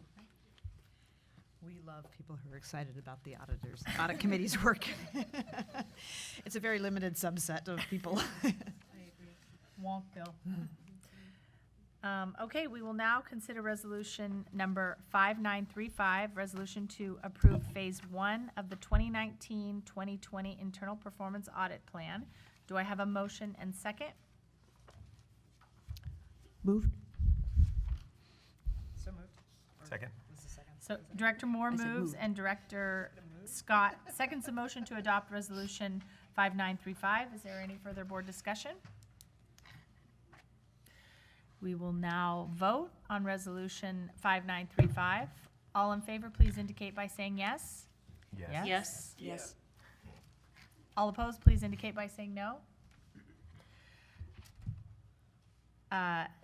We love people who are excited about the audit committee's work. It's a very limited subset of people. I agree. Wonk, Bill. Okay, we will now consider resolution number 5935, resolution to approve phase 1 of the 2019-2020 internal performance audit plan. Do I have a motion and second? Moved. So moved. Second? So Director Moore I said moves move. and Director Scott seconds the motion to adopt resolution 5935. Is there any further board discussion? We will now vote on resolution 5935. All in favor, please indicate by saying yes. Yes. Yes. Yes. All opposed, please indicate by saying no.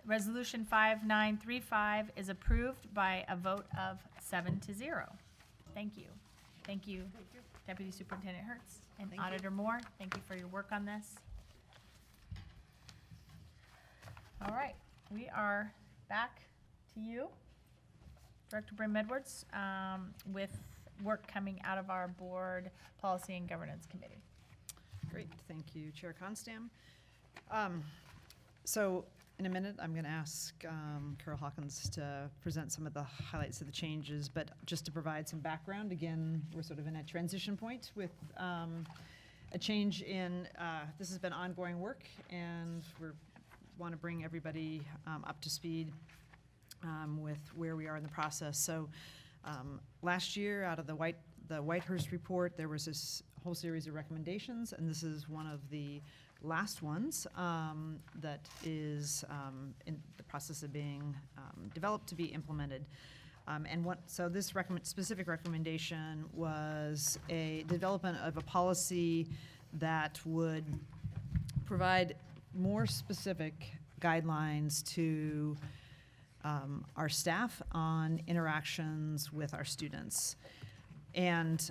Resolution 5935 is approved by a vote of 7-0. Thank you. Thank you, Deputy Superintendent Hertz and Auditor Moore. Thank you for your work on this. All right, we are back to you, Director Brim Edwards, with work coming out of our Board Policy and Governance Committee. Great, thank you, Chair Constam. So in a minute, I'm going to ask Carol Hawkins to present some of the highlights of the changes, but just to provide some background, again, we're sort of in a transition point with a change in, this has been ongoing work, and we want to bring everybody up to speed with where we are in the process. So last year, out of the Whitehurst report, there was this whole series of recommendations, and this is one of the last ones that is in the process of being developed to be implemented. So this specific recommendation was a development of a policy that would provide more specific guidelines to our staff on interactions with our students. And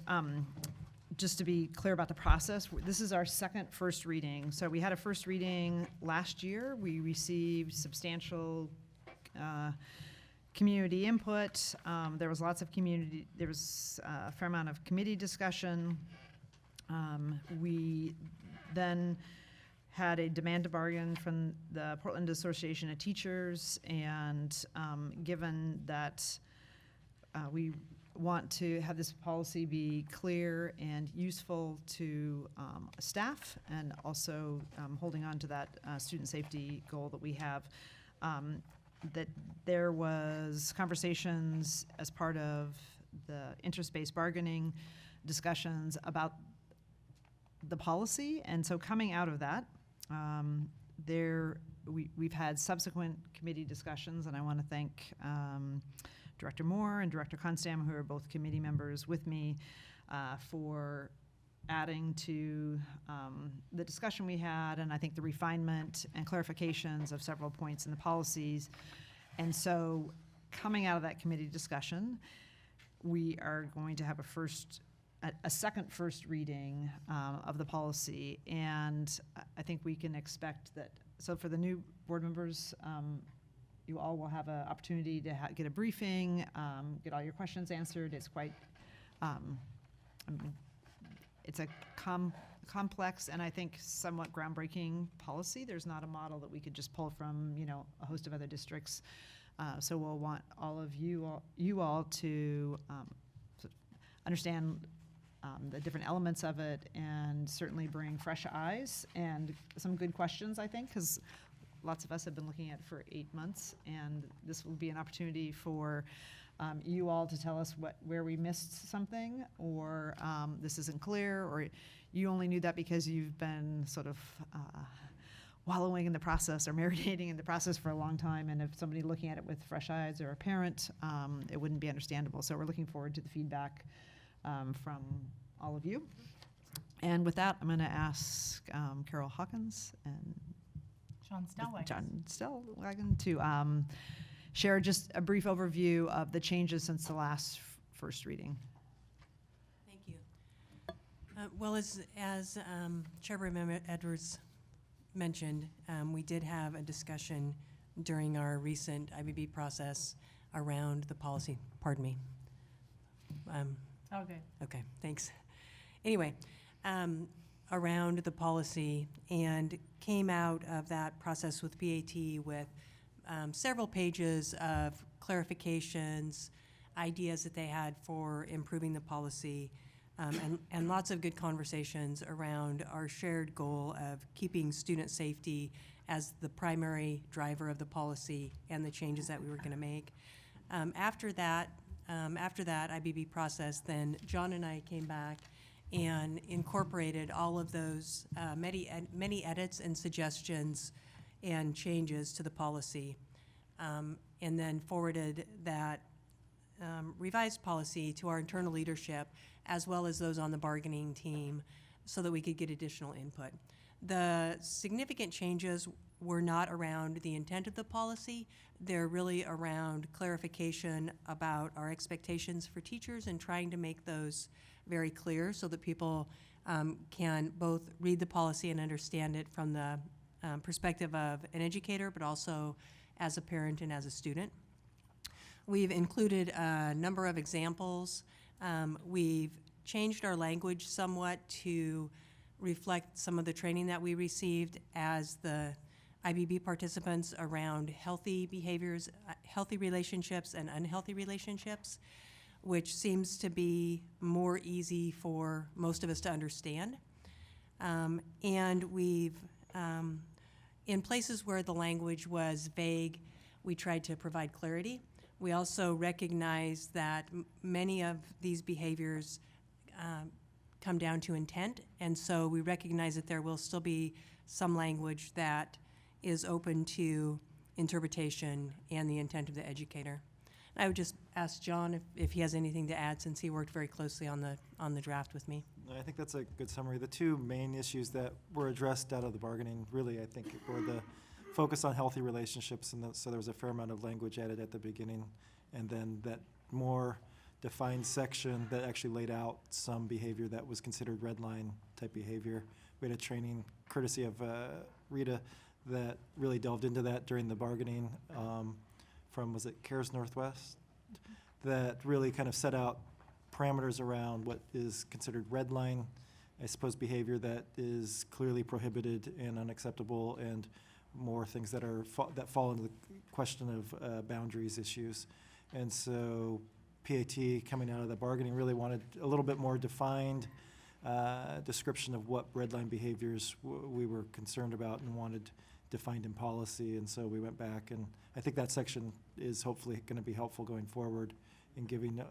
just to be clear about the process, this is our first reading. So we had a first reading last year. We received substantial community input. There was a fair amount of committee discussion. We then had a demand to bargain from the Portland Association of Teachers, and given that we want to have this policy be clear and useful to staff, and also holding on to that student safety goal that we have. That there was conversations as part of the interest-based bargaining discussions about the policy, and so coming out of that, we've had subsequent committee discussions, and I want to thank Director Moore and Director Constam, who are both committee members with me, for adding to the discussion we had, and I think the refinement and clarifications of several points in the policies. And so coming out of that committee discussion, we are going to have a second first reading of the policy, and I think we can expect that. So for the new board members, you all will have an opportunity to get a briefing, get all your questions answered. It's quite, it's a complex and I think somewhat groundbreaking policy. There's not a model that we could just pull from, a host of other districts. So we'll want all of you all to understand the different elements of it, and certainly bring fresh eyes and some good questions, I think, because lots of us have been looking at it for 8 months, and this will be an opportunity for you all to tell us where we missed something, or this isn't clear, or you only knew that because you've been sort of wallowing in the process or marinating in the process for a long time, and if somebody looking at it with fresh eyes or a parent, it wouldn't be understandable. So we're looking forward to the feedback from all of you. And with that, I'm going to ask Carol Hawkins and John Stellwagen to share just a brief overview of the changes since the last first reading. Thank you. Well, as Chairperson Edwards mentioned, we did have a discussion during our recent IBB process around the policy. Pardon me. Okay. Okay, thanks. Anyway, around the policy, and came out of that process with PAT with several pages of clarifications, ideas that they had for improving the policy, and lots of good conversations around our shared goal of keeping student safety as the primary driver of the policy and the changes that we were going to make. After that IBB process, then John and I came back and incorporated all of those many edits and suggestions and changes to the policy, and then forwarded that revised policy to our internal leadership, as well as those on the bargaining team, so that we could get additional input. The significant changes were not around the intent of the policy. They're really around clarification about our expectations for teachers and trying to make those very clear so that people can both read the policy and understand it from the perspective of an educator, but also as a parent and as a student. We've included a number of examples. We've changed our language somewhat to reflect some of the training that we received as the IBB participants around healthy behaviors, healthy relationships, and unhealthy relationships, which seems to be more easy for most of us to understand. And we've, in places where the language was vague, we tried to provide clarity. We also recognize that many of these behaviors come down to intent, and so we recognize that there will still be some language that is open to interpretation and the intent of the educator. I would just ask John if he has anything to add, since he worked very closely on the draft with me. I think that's a good summary. The two main issues that were addressed out of the bargaining, really, I think, were the focus on healthy relationships, and so there was a fair amount of language added at the beginning, and then that more defined section that actually laid out some behavior that was considered red line type behavior. We had a training courtesy of Rita that really delved into that during the bargaining from, was it CARES Northwest? That really kind of set out parameters around what is considered red line, I suppose, behavior that is clearly prohibited and unacceptable, and more things that fall into the question of boundaries issues. And so PAT coming out of the bargaining really wanted a little bit more defined description of what red line behaviors we were concerned about and wanted defined in policy. And so we went back, and I think that section is hopefully going to be helpful going forward in giving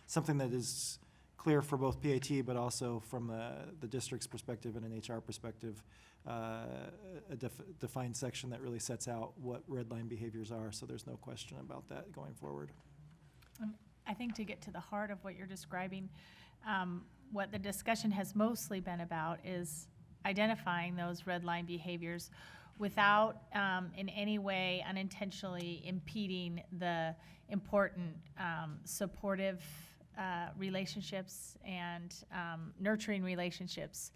something that is clear for both PAT, but also from the district's perspective and an HR perspective, a defined section that really sets out what red line behaviors are, so there's no question about that going forward. I think to get to the heart of what you're describing, what the discussion has mostly been about is identifying those red line behaviors without in any way unintentionally impeding the important supportive relationships and nurturing relationships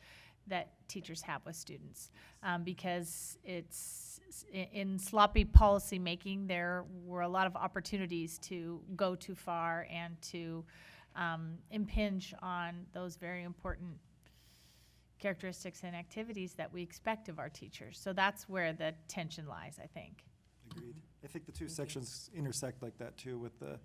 that teachers have with students. Because it's in sloppy policy making, there were a lot of opportunities to go too far and to impinge on those very important characteristics and activities that we expect of our teachers. So that's where the tension lies, I think. Agreed. I think the two sections intersect like that too, with the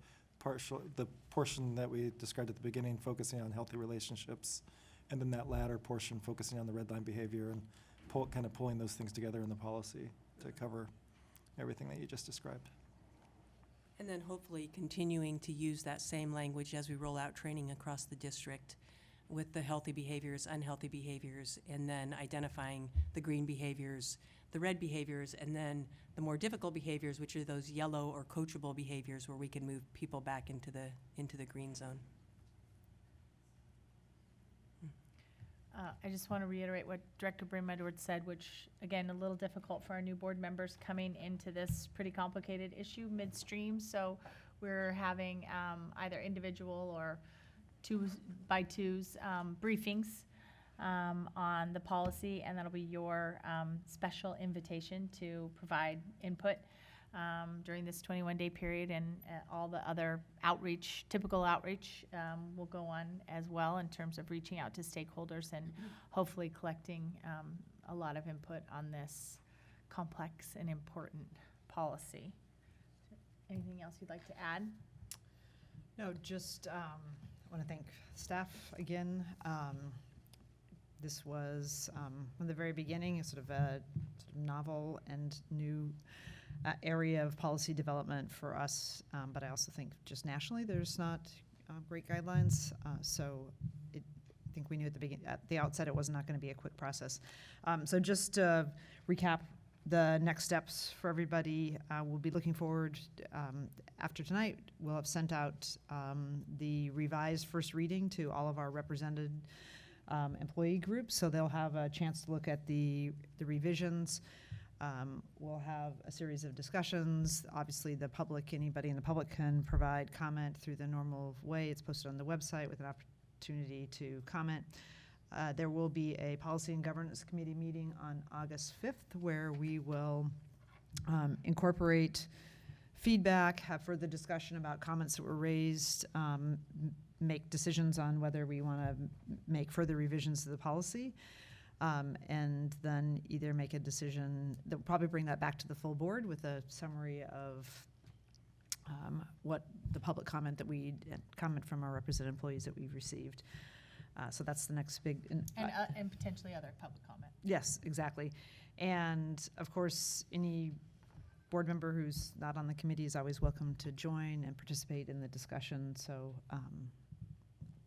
portion that we described at the beginning focusing on healthy relationships, and then that latter portion focusing on the red line behavior, and kind of pulling those things together in the policy to cover everything that you just described. And then hopefully continuing to use that same language as we roll out training across the district with the healthy behaviors, unhealthy behaviors, and then identifying the green behaviors, the red behaviors, and then the more difficult behaviors, which are those yellow or coachable behaviors where we can move people back into the green zone. I just want to reiterate what Director Brim-Edwards said, which, again, a little difficult for our new board members coming into this pretty complicated issue midstream. So we're having either individual or twos by twos briefings on the policy, and that'll be your special invitation to provide input during this 21-day period, and all the other outreach, typical outreach will go on as well in terms of reaching out to stakeholders and hopefully collecting a lot of input on this complex and important policy. Anything else you'd like to add? No, just I want to thank staff again. This was from the very beginning a sort of novel and new area of policy development for us, but I also think just nationally there's not great guidelines. So I think we knew at the outset it was not going to be a quick process. So just to recap the next steps for everybody, we'll be looking forward after tonight. We'll have sent out the revised first reading to all of our represented employee groups, so they'll have a chance to look at the revisions. We'll have a series of discussions. Obviously, the public, anybody in the public can provide comment through the normal way. It's posted on the website with an opportunity to comment. There will be a Policy and Governance Committee meeting on August 5th where we will incorporate feedback, have further discussion about comments that were raised, make decisions on whether we want to make further revisions to the policy. And then either make a decision that will probably bring that back to the full board with a summary of what the public comment from our represented employees that we've received. So that's the next big. And potentially other public comment. Yes, exactly. And of course, any board member who's not on the committee is always welcome to join and participate in the discussion. So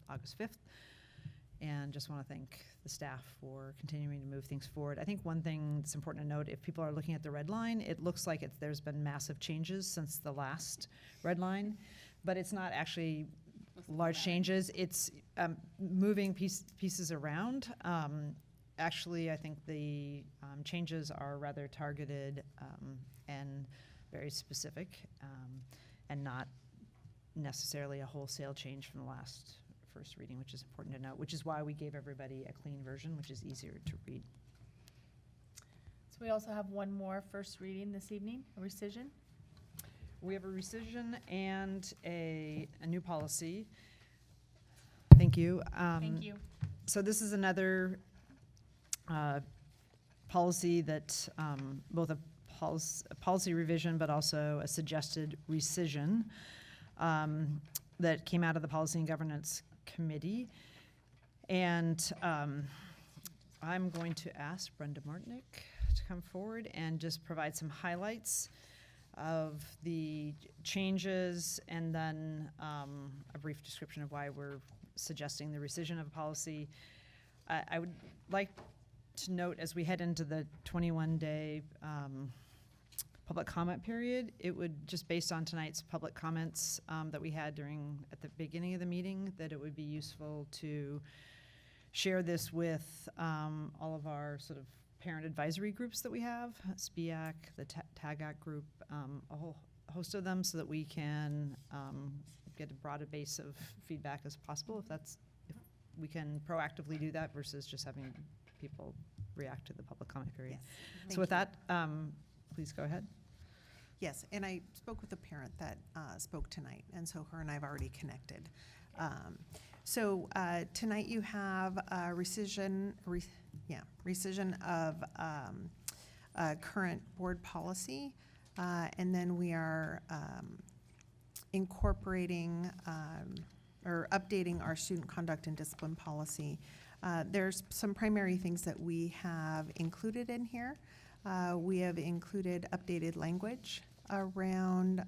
August 5th. And just want to thank the staff for continuing to move things forward. I think one thing that's important to note, if people are looking at the red line, it looks like there's been massive changes since the last red line, but it's not actually large changes. It's moving pieces around. Actually, I think the changes are rather targeted and very specific, and not necessarily a wholesale change from the last first reading, which is important to note, which is why we gave everybody a clean version, which is easier to read. So we also have one more first reading this evening, a rescission. We have a rescission and a new policy. Thank you. Thank you. So this is another policy that both a policy revision but also a suggested rescission. that came out of the Policy and Governance Committee. And I'm going to ask Brenda Martinick to come forward and just provide some highlights of the changes, and then a brief description of why we're suggesting the rescission of a policy. I would like to note, as we head into the 21-day public comment period, it would, just based on tonight's public comments that we had at the beginning of the meeting, that it would be useful to share this with all of our sort of parent advisory groups that we have, SPIAC, the TAGAC group, a whole host of them, so that we can get a broader base of feedback as possible, if we can proactively do that versus just having people react to the public comment period. Yes, So with that, please go ahead. Yes, and I spoke with a parent that spoke tonight, and so her and I have already connected. So tonight you have rescission of current board policy, and then we are incorporating or updating our student conduct and discipline policy. There's some primary things that we have included in here. We have included updated language around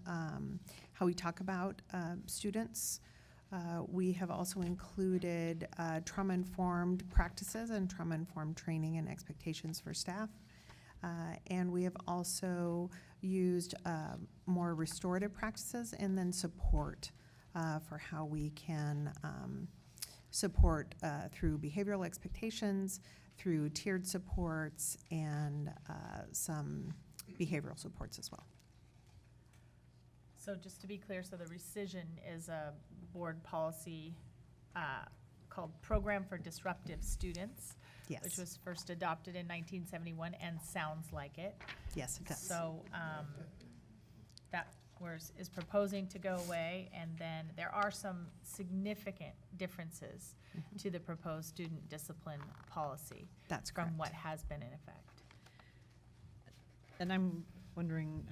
how we talk about students. We have also included trauma-informed practices and trauma-informed training and expectations for staff. And we have also used more restorative practices and then support for how we can support through behavioral expectations, through tiered supports, and some behavioral supports as well. So just to be clear, so the rescission is a board policy called Program for Disruptive Students, Yes. which was first adopted in 1971 and sounds like it. Yes, it does. So that is proposing to go away, and then there are some significant differences to the proposed student discipline policy. That's from correct. what has been in effect. And I'm wondering,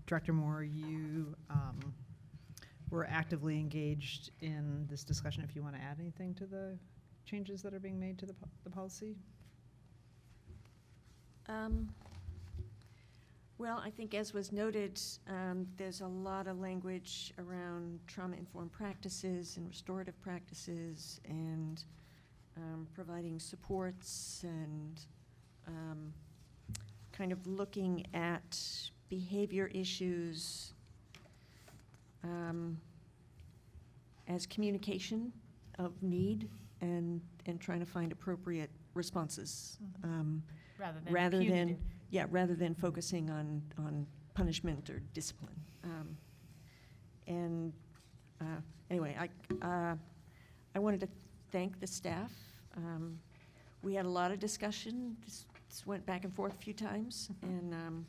Director Moore, you were actively engaged in this discussion. If you want to add anything to the changes that are being made to the policy? Well, I think as was noted, there's a lot of language around trauma-informed practices and restorative practices and providing supports and kind of looking at behavior issues as communication of need and trying to find appropriate responses. Rather than punitive. Rather than focusing on punishment or discipline. Anyway, I wanted to thank the staff. We had a lot of discussion. This went back and forth a few times, and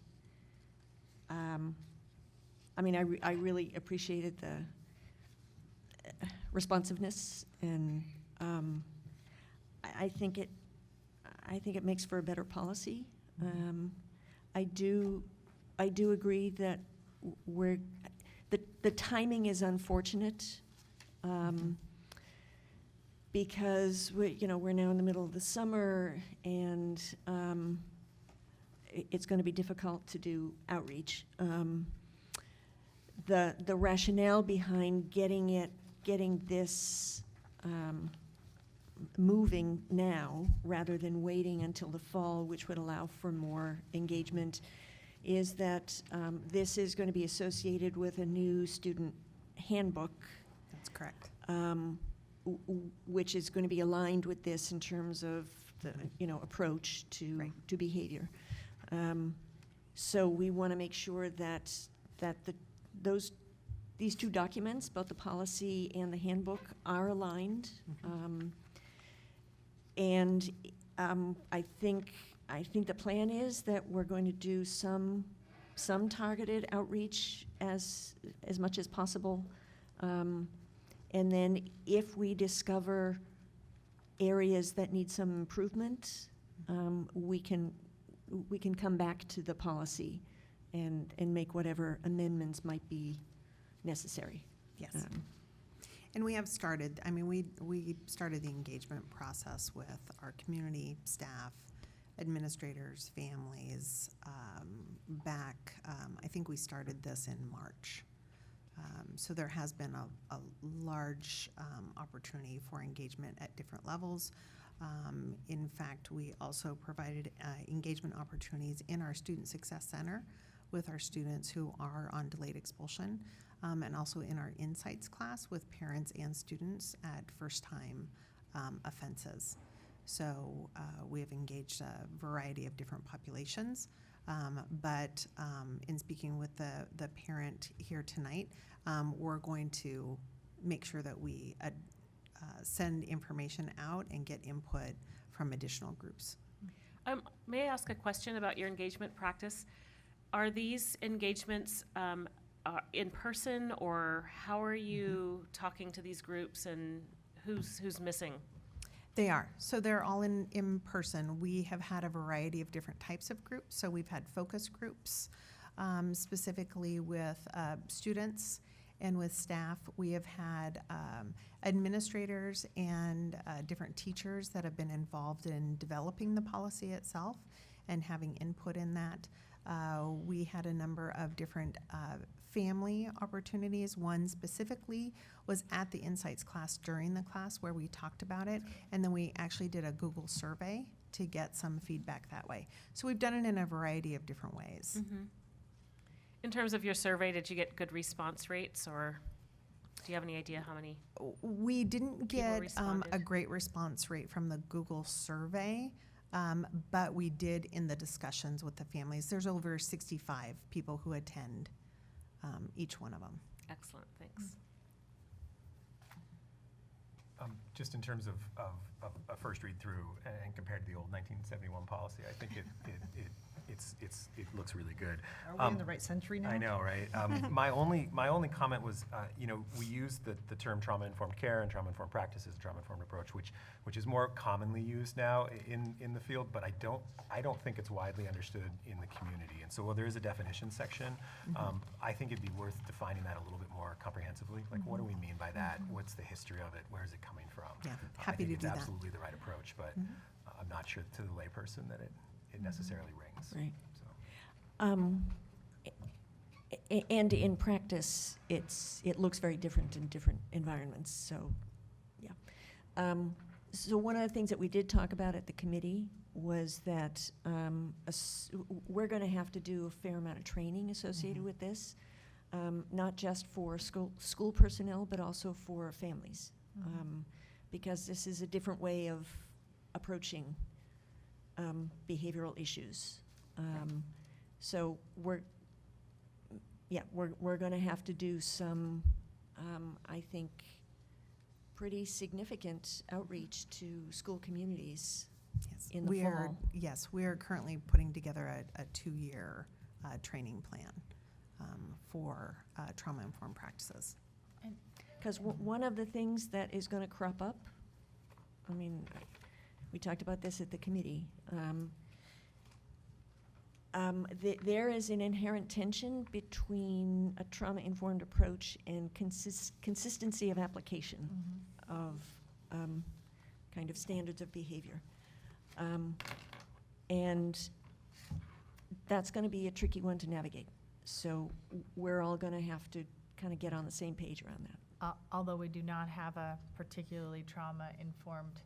I really appreciated the responsiveness, and I think it makes for a better policy. I do agree that the timing is unfortunate, because we're now in the middle of the summer, and it's going to be difficult to do outreach. The rationale behind getting this moving now rather than waiting until the fall, which would allow for more engagement, is that this is going to be associated with a new student handbook. That's correct. Which is going to be aligned with this in terms of the approach to behavior. So we want to make sure that these two documents, both the policy and the handbook, are aligned. And I think the plan is that we're going to do some targeted outreach as much as possible. And then if we discover areas that need some improvement, we can come back to the policy and make whatever amendments might be necessary. Yes. And we have started, I mean, we started the engagement process with our community, staff, administrators, families, back, I think we started this in March. So there has been a large opportunity for engagement at different levels. In fact, we also provided engagement opportunities in our Student Success Center with our students who are on delayed expulsion, and also in our Insights class with parents and students at first-time offenses. So we have engaged a variety of different populations, but in speaking with the parent here tonight, we're going to make sure that we send information out and get input from additional groups. May I ask a question about your engagement practice? Are these engagements in person, or how are you talking to these groups, and who's missing? They are. So they're all in person. We have had a variety of different types of groups. So we've had focus groups, specifically with students and with staff. We have had administrators and different teachers that have been involved in developing the policy itself and having input in that. We had a number of different family opportunities. One specifically was at the Insights class during the class where we talked about it, and then we actually did a Google survey to get some feedback that way. So we've done it in a variety of different ways. Mm-hmm. In terms of your survey, did you get good response rates, or do you have any idea how many? We didn't get a responded? great response rate from the Google survey, but we did in the discussions with the families. There's over 65 people who attend each one of them. Excellent, thanks. Just in terms of a first read through and compared to the old 1971 policy, I think it looks really good. Are we in the right century now? I know, right? My only comment was, we use the term trauma-informed care and trauma-informed practices, trauma-informed approach, which is more commonly used now in the field, but I don't think it's widely understood in the community. And so while there is a definition section, I think it'd be worth defining that a little bit more comprehensively. Like, what do we mean by that? What's the history of it? Where is it coming from? Yeah, I happy think to it's do that. absolutely the right approach, but I'm not sure to the layperson that it necessarily rings. Right. So. And in practice, it looks very different in different environments, so, yeah. So one of the things that we did talk about at the committee was that we're going to have to do a fair amount of training associated with this, not just for school personnel, but also for families, because this is a different way of approaching behavioral issues. So we're going to have to do some, I think, pretty significant outreach to school communities in the fall. Yes, we are currently putting together a 2-year training plan for trauma-informed practices. Because one of the things that is going to crop up, I mean, we talked about this at the committee, there is an inherent tension between a trauma-informed approach and consistency of application of kind of standards of behavior. And that's going to be a tricky one to navigate. So we're all going to have to kind of get on the same page around that. Although we do not have a particularly trauma-informed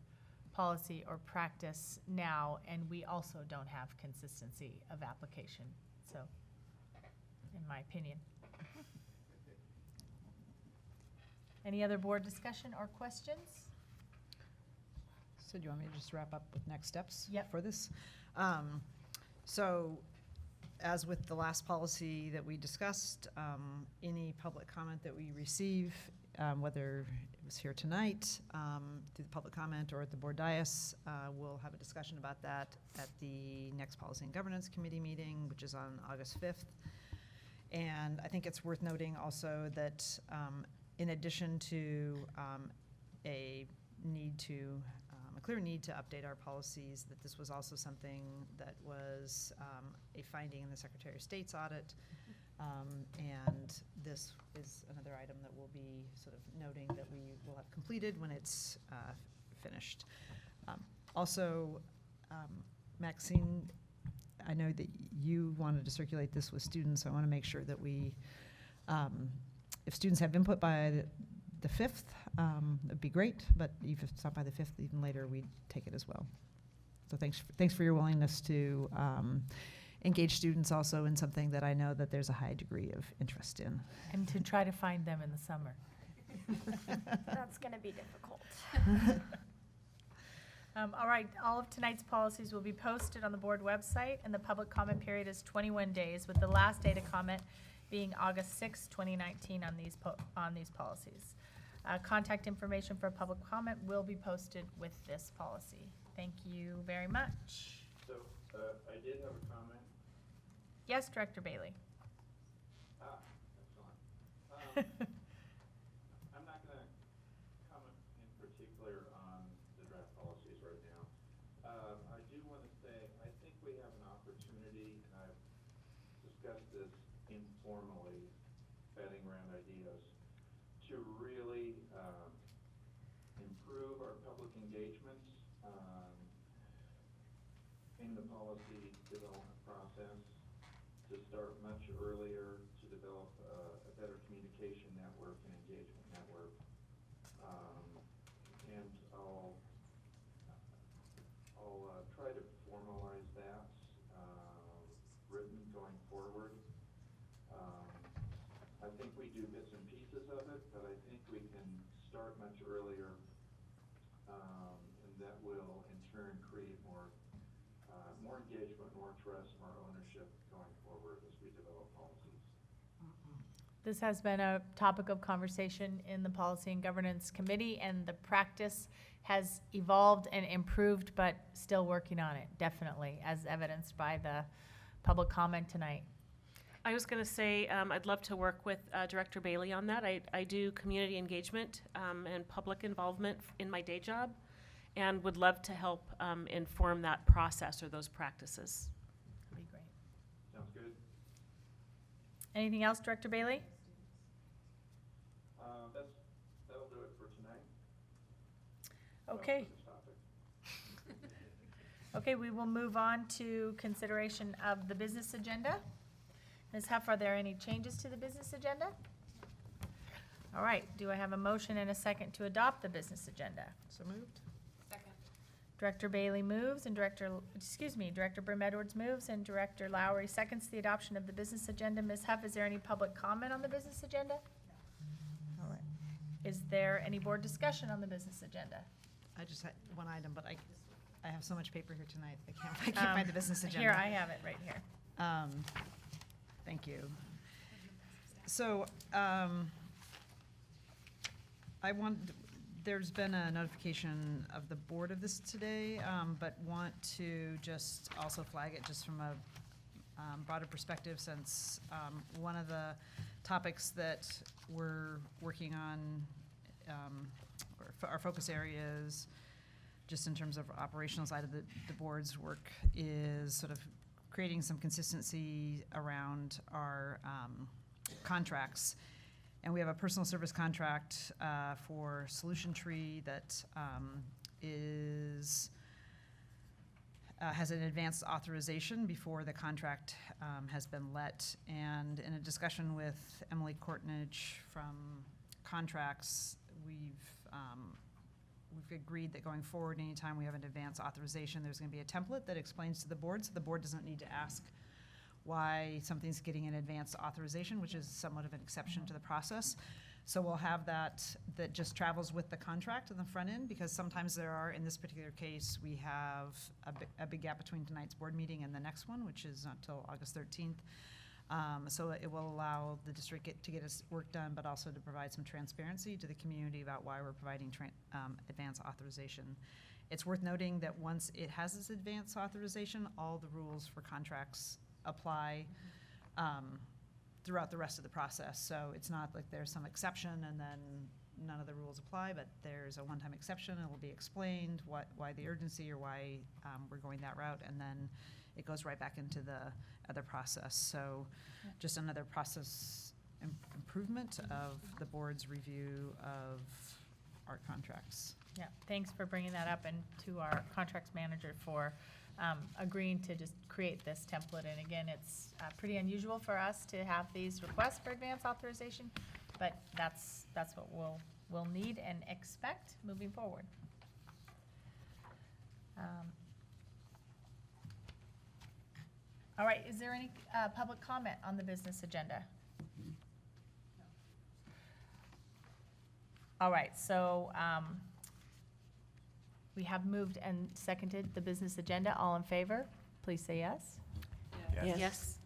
policy or practice now, and we also don't have consistency of application, so, in my opinion. Any other board discussion or questions? So do you want me to just wrap up with next steps Yep. for this? So as with the last policy that we discussed, any public comment that we receive, whether it was here tonight, through the public comment or at the board dais, we'll have a discussion about that at the next Policy and Governance Committee meeting, which is on August 5th. And I think it's worth noting also that in addition to a clear need to update our policies, that this was also something that was a finding in the Secretary of State's audit, And this is another item that we'll be sort of noting that we will have completed when it's finished. Also, Maxine, I know that you wanted to circulate this with students. I want to make sure that we, if students have input by the 5th, it'd be great, but if it's not by the 5th, even later, we'd take it as well. So thanks for your willingness to engage students also in something that I know that there's a high degree of interest in. And to try to find them in the summer. That's going to be difficult. All right, all of tonight's policies will be posted on the board website, and the public comment period is 21 days, with the last day to comment being August 6, 2019 on these policies. Contact information for public comment will be posted with this policy. Thank you very much. So, I did have a comment. Yes, Director Bailey. Excellent. I'm not going to comment in particular on the draft policies right now. I do want to say, I think we have an opportunity, and I've discussed this informally, batting around ideas, to really improve our public engagement in the policy development process, to start much earlier, to develop a better communication network and engagement network. And I'll try to formalize that written going forward. I think we do bits and pieces of it, but I think we can start much earlier, and that will in turn create more engagement, more trust, more ownership going forward as we develop policies. This has been a topic of conversation in the Policy and Governance Committee, and the practice has evolved and improved, but still working on it, definitely, as evidenced by the public comment tonight. I was going to say, I'd love to work with Director Bailey on that. I do community engagement and public involvement in my day job, and would love to help inform that process or those practices. That'd be great. Sounds good. Anything else, Director Bailey? That'll do it for tonight. Okay. For this topic. Okay, we will move on to consideration of the business agenda. Ms. Huff, are there any changes to the business agenda? All right, do I have a motion and a second to adopt the business agenda? So moved? Director Bailey moves and Director Brim Edwards moves and Director Lowry seconds the adoption of the business agenda. Ms. Huff, is there any public comment on the business agenda? No. All right. Is there any board discussion on the business agenda? I just had one item, but I have so much paper here tonight, I can't find the business agenda. Here, I have it right here. Thank you. So, there's been a notification of the board of this today, but want to just also flag it just from a broader perspective, since one of the topics that we're working on, or our focus areas, just in terms of operational side of the board's work, is sort of creating some consistency around our contracts. And we have a personal service contract for Solution Tree that has an advanced authorization before the contract has been let. And in a discussion with Emily Courtnage from Contracts, we've agreed that going forward, anytime we have an advanced authorization, there's going to be a template that explains to the board, so the board doesn't need to ask why something's getting an advanced authorization, which is somewhat of an exception to the process. So we'll have that just travels with the contract in the front end, because sometimes there are, in this particular case, we have a big gap between tonight's board meeting and the next one, which is not until August 13th. So it will allow the district to get its work done, but also to provide some transparency to the community about why we're providing advance authorization. It's worth noting that once it has its advance authorization, all the rules for contracts apply throughout the rest of the process. So it's not like there's some exception and then none of the rules apply, but there's a one-time exception, it will be explained why the urgency or why we're going that route, and then it goes right back into the other process. So just another process improvement of the board's review of art contracts. Yeah, thanks for bringing that up, and to our contracts manager for agreeing to just create this template. And again, it's pretty unusual for us to have these requests for advance authorization, but that's what we'll need and expect moving forward. All right, is there any public comment on the business agenda? All right, so we have moved and seconded the business agenda. All in favor, please say yes. Yes.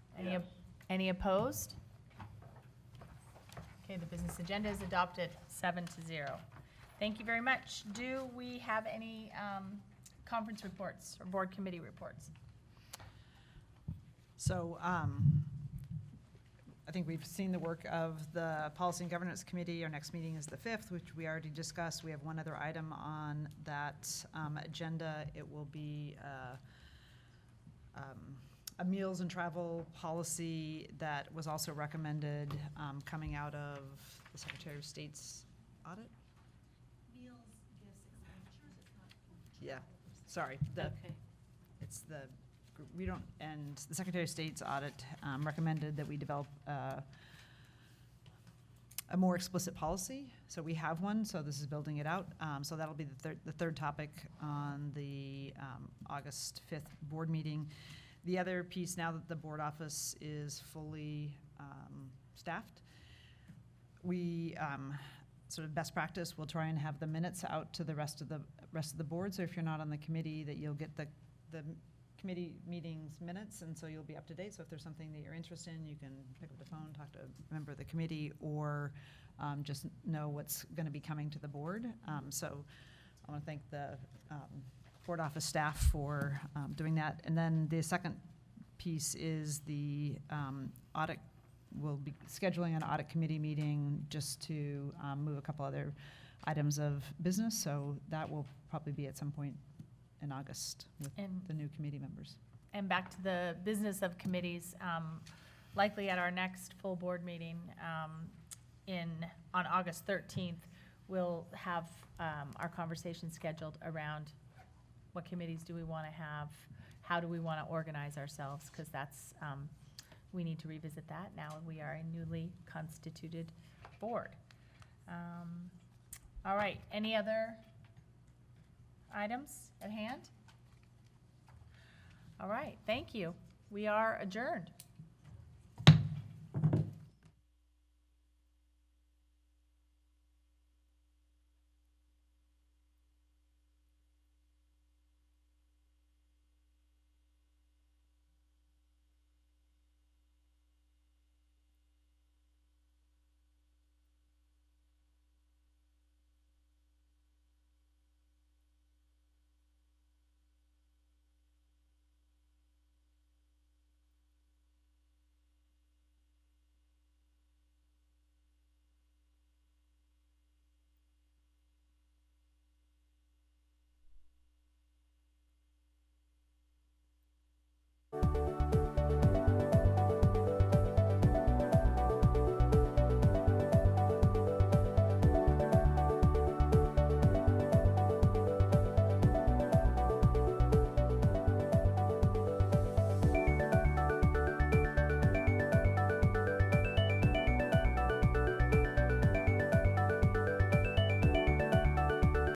Any opposed? Okay, the business agenda is adopted 7-0. Thank you very much. Do we have any conference reports or board committee reports? So I think we've seen the work of the Policy and Governance Committee. Our next meeting is the 5th, which we already discussed. We have one other item on that agenda. It will be a meals and travel policy that was also recommended coming out of the Secretary of State's audit. Meals, gifts, expenditures, it's not. Yeah, sorry. Okay. It's the, we don't, and the Secretary of State's audit recommended that we develop a more explicit policy. So we have one, so this is building it out. So that'll be the third topic on the August 5th board meeting. The other piece, now that the board office is fully staffed, we sort of best practice, we'll try and have the minutes out to the rest of the board. So if you're not on the committee, that you'll get the committee meetings minutes, and so you'll be up to date. So if there's something that you're interested in, you can pick up the phone, talk to a member of the committee, or just know what's going to be coming to the board. So I want to thank the board office staff for doing that. And then the second piece is the audit. We'll be scheduling an audit committee meeting just to move a couple other items of business. So that will probably be at some point in August with the new committee members. And back to the business of committees, likely at our next full board meeting on August 13th, we'll have our conversation scheduled around what committees do we want to have, how do we want to organize ourselves, because that's, we need to revisit that now we are a newly constituted board. All right, any other items at hand? All right, thank you. We are adjourned.